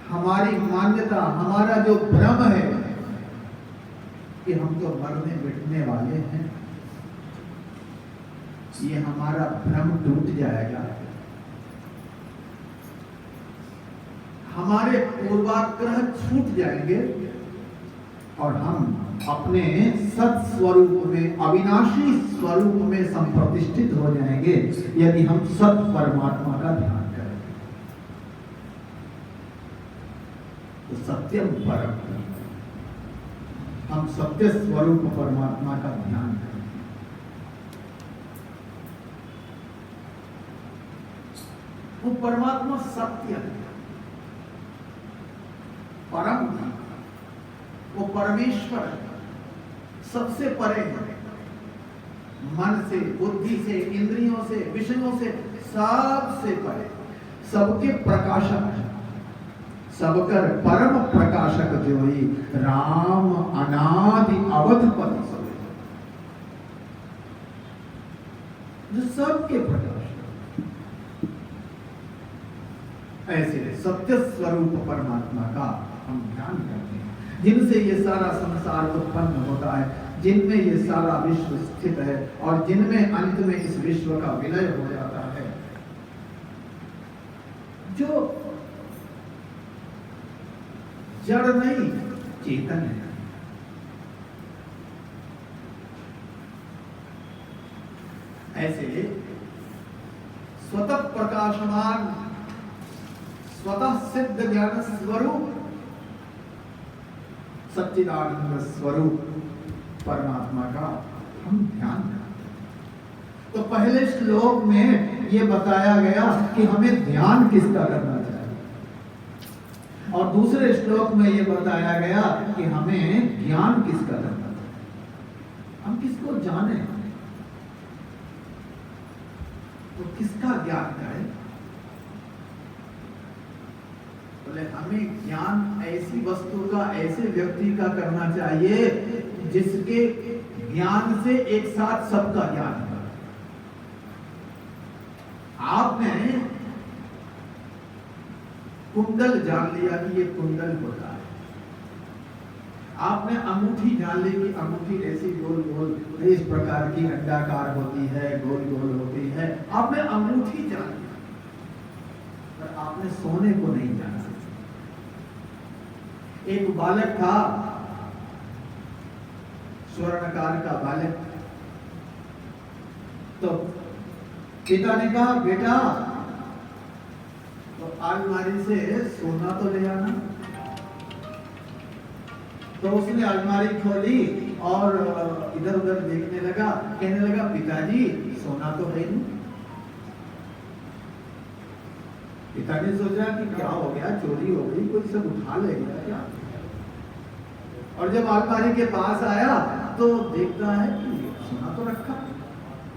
हमारी मान्यता, हमारा जो भ्रम है कि हम तो मरने मिटने वाले हैं, ये हमारा भ्रम टूट जाएगा। हमारे पूर्वाग्रह छूट जाएंगे और हम अपने सत स्वरूप में, अविनाशी स्वरूप में संप्रतिष्ठित हो जाएंगे यदि हम सत परमात्मा का ध्यान करें। तो सत्यम परम, हम सत्य स्वरूप परमात्मा का ध्यान करें। वो परमात्मा सत्य है, परम है, वो परमेश्वर है, सबसे परे है। मन से, बुद्धि से, इंद्रियों से, विषयों से सबसे परे, सबके प्रकाशक है। सबकर परम प्रकाशक जो ही राम अनादि अवधपति सब, जो सबके प्रकाशक। ऐसे सत्य स्वरूप परमात्मा का हम ध्यान करते हैं, जिनसे ये सारा संसार उत्पन्न होता है, जिनमें ये सारा विश्व स्थित है और जिनमें अंत में इस विश्व का विलय हो जाता है। जो जड़ नहीं, चेतन है। ऐसे स्वतः प्रकाशमान, स्वतः सिद्ध ज्ञान स्वरूप, सच्चिदानंद स्वरूप परमात्मा का हम ध्यान करते हैं। तो पहले श्लोक में यह बताया गया कि हमें ध्यान किसका करना चाहिए, और दूसरे श्लोक में यह बताया गया कि हमें ज्ञान किसका करना चाहिए। हम किसको जाने, तो किसका ज्ञान करें? बोले हमें ज्ञान ऐसी वस्तु का, ऐसे व्यक्ति का करना चाहिए जिसके ज्ञान से एक साथ सबका ज्ञान है। आपने कुंडल जान लिया कि ये कुंडल होता है, आपने अंगूठी जान ली कि अंगूठी ऐसी गोल गोल इस प्रकार की अंडाकार होती है, गोल गोल होती है। आपने अंगूठी जान लिया, पर आपने सोने को नहीं जाना। एक बालक था, स्वर्णकार का बालक, तो पिता ने कहा बेटा तो अलमारी से सोना तो ले आना। तो उसने अलमारी खोली और इधर उधर देखने लगा, कहने लगा पिताजी सोना तो है नहीं। पिताजी सोचा कि क्या हो गया, चोरी हो गई, कोई सब उठा ले गया क्या। और जब अलमारी के पास आया तो देखता है कि सोना तो रखा।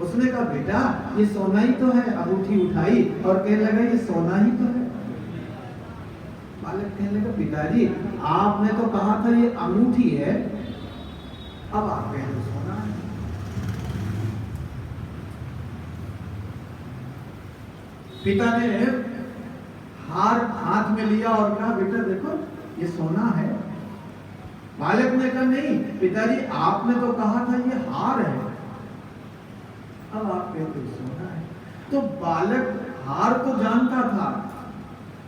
उसने कहा बेटा ये सोना ही तो है। अंगूठी उठाई और कहने लगा ये सोना ही तो है। बालक कहने लगा पिताजी आपने तो कहा था ये अंगूठी है, अब आप कह रहे सोना है। पिता ने हार हाथ में लिया और कहा बेटा देखो ये सोना है। बालक ने कहा नहीं पिताजी आपने तो कहा था ये हार है, अब आप कहते हो सोना है। तो बालक हार तो जानता था,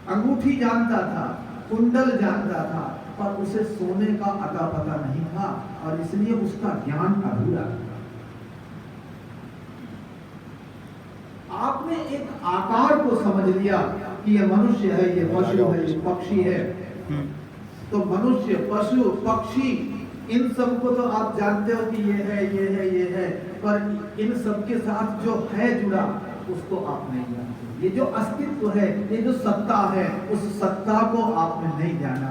अंगूठी जानता था, कुंडल जानता था, पर उसे सोने का अता पता नहीं था और इसलिए उसका ज्ञान अधूरा था। आपने एक आकार को समझ लिया कि ये मनुष्य है, ये पशु है, ये पक्षी है। तो मनुष्य, पशु, पक्षी इन सब को तो आप जानते हो कि ये है, ये है, ये है, पर इन सब के साथ जो है जुड़ा उसको आप नहीं जानते। ये जो अस्तित्व है, ये जो सत्ता है, उस सत्ता को आपने नहीं जाना।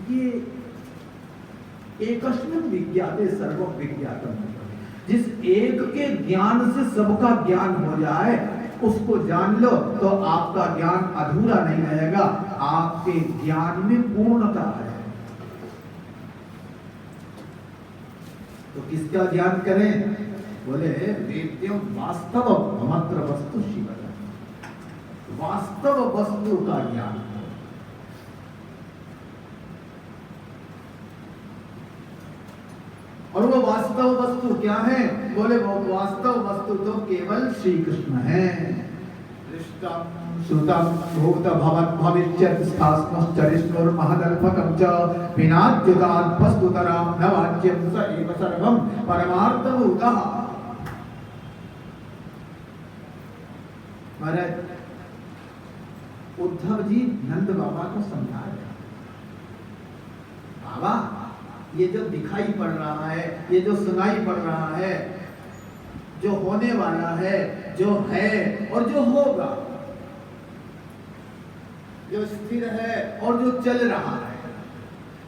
ये एकस्मिन् विज्ञाते सर्वं विज्ञातम्, जिस एक के ज्ञान से सबका ज्ञान हो जाए उसको जान लो तो आपका ज्ञान अधूरा नहीं रहेगा, आपके ज्ञान में पूर्णता है। तो किसका ज्ञान करें? बोले वेद्यम वास्तव मत्र वस्तु शिव, वास्तव वस्तु का ज्ञान। और वो वास्तव वस्तु क्या है? बोले वो वास्तव वस्तु तो केवल श्री कृष्ण है। दृष्टम श्रुतम भूत भवत् भविष्यत् स्थास्मश्चरिष्णुर महदल्पकं च विनाद्युतात् वस्तुतरां न वाच्यं स एव सर्वं परमार्थभूतः। महाराज उद्धव जी नंद बाबा को समझा रहे, बाबा ये जो दिखाई पड़ रहा है, ये जो सुनाई पड़ रहा है, जो होने वाला है, जो है और जो होगा, जो स्थिर है और जो चल रहा है,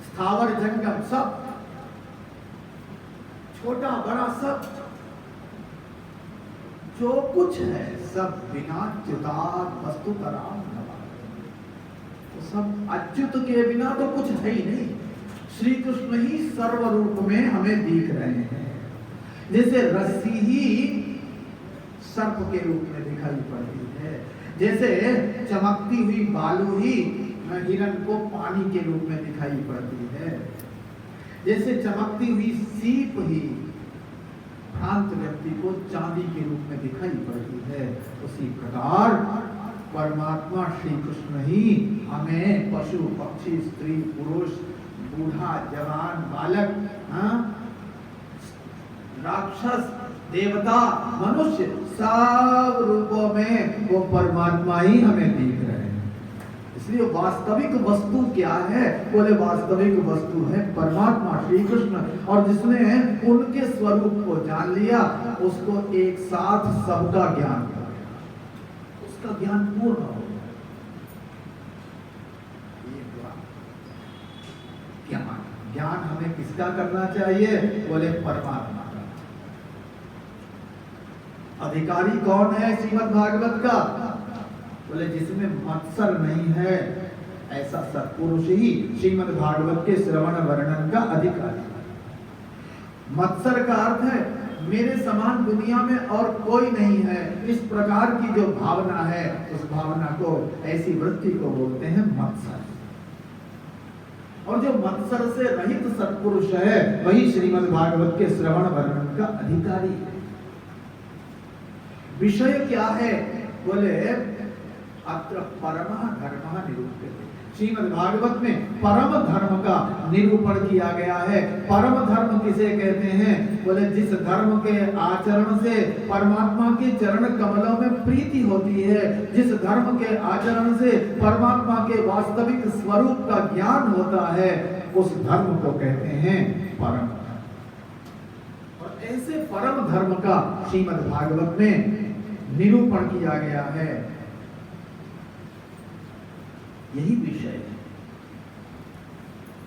स्थावर जंगम सब, छोटा बड़ा सब, जो कुछ है सब बिना च्युतात् वस्तुतरां न वाच्यं। तो सब अच्युत के बिना तो कुछ है ही नहीं। श्री कृष्ण ही सर्व रूप में हमें दिख रहे हैं। जैसे रस्सी ही सर्प के रूप में दिखाई पड़ती है, जैसे चमकती हुई बालू ही हिरण को पानी के रूप में दिखाई पड़ती है, जैसे चमकती हुई सीप ही भ्रांत व्यक्ति को चांदी के रूप में दिखाई पड़ती है, उसी प्रकार परमात्मा श्री कृष्ण ही हमें पशु पक्षी स्त्री पुरुष बूढ़ा जवान बालक राक्षस देवता मनुष्य सब रूपों में वो परमात्मा ही हमें दिख रहे हैं। इसलिए वास्तविक वस्तु क्या है? बोले वास्तविक वस्तु है परमात्मा श्री कृष्ण। और जिसने उनके स्वरूप को जान लिया उसको एक साथ सबका ज्ञान हो गया, उसका ज्ञान पूर्ण हो गया। ज्ञान हमें किसका करना चाहिए? बोले परमात्मा का। अधिकारी कौन है श्रीमद् भागवत का? बोले जिसमें मत्सर नहीं है, ऐसा सत्पुरुष ही श्रीमद् भागवत के श्रवण वर्णन का अधिकारी। मत्सर का अर्थ है मेरे समान दुनिया में और कोई नहीं है, इस प्रकार की जो भावना है उस भावना को, ऐसी वृत्ति को बोलते हैं मत्सर। और जो मत्सर से रहित सत्पुरुष है वही श्रीमद् भागवत के श्रवण वर्णन का अधिकारी है। विषय क्या है? बोले अत्र परमः धर्मः निरूप्यते। श्रीमद् भागवत में परम धर्म का निरूपण किया गया है। परम धर्म किसे कहते हैं? बोले जिस धर्म के आचरण से परमात्मा के चरण कमलों में प्रीति होती है, जिस धर्म के आचरण से परमात्मा के वास्तविक स्वरूप का ज्ञान होता है, उस धर्म को कहते हैं परम धर्म। और ऐसे परम धर्म का श्रीमद् भागवत में निरूपण किया गया है। यही विषय है,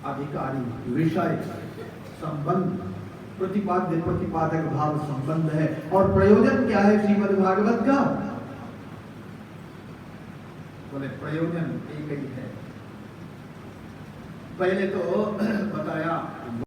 अधिकारी विषय संबंध, प्रतिपाद्य प्रतिपादक भाव संबंध है। और प्रयोजन क्या है श्रीमद् भागवत का? बोले प्रयोजन एक ही है। पहले तो बताया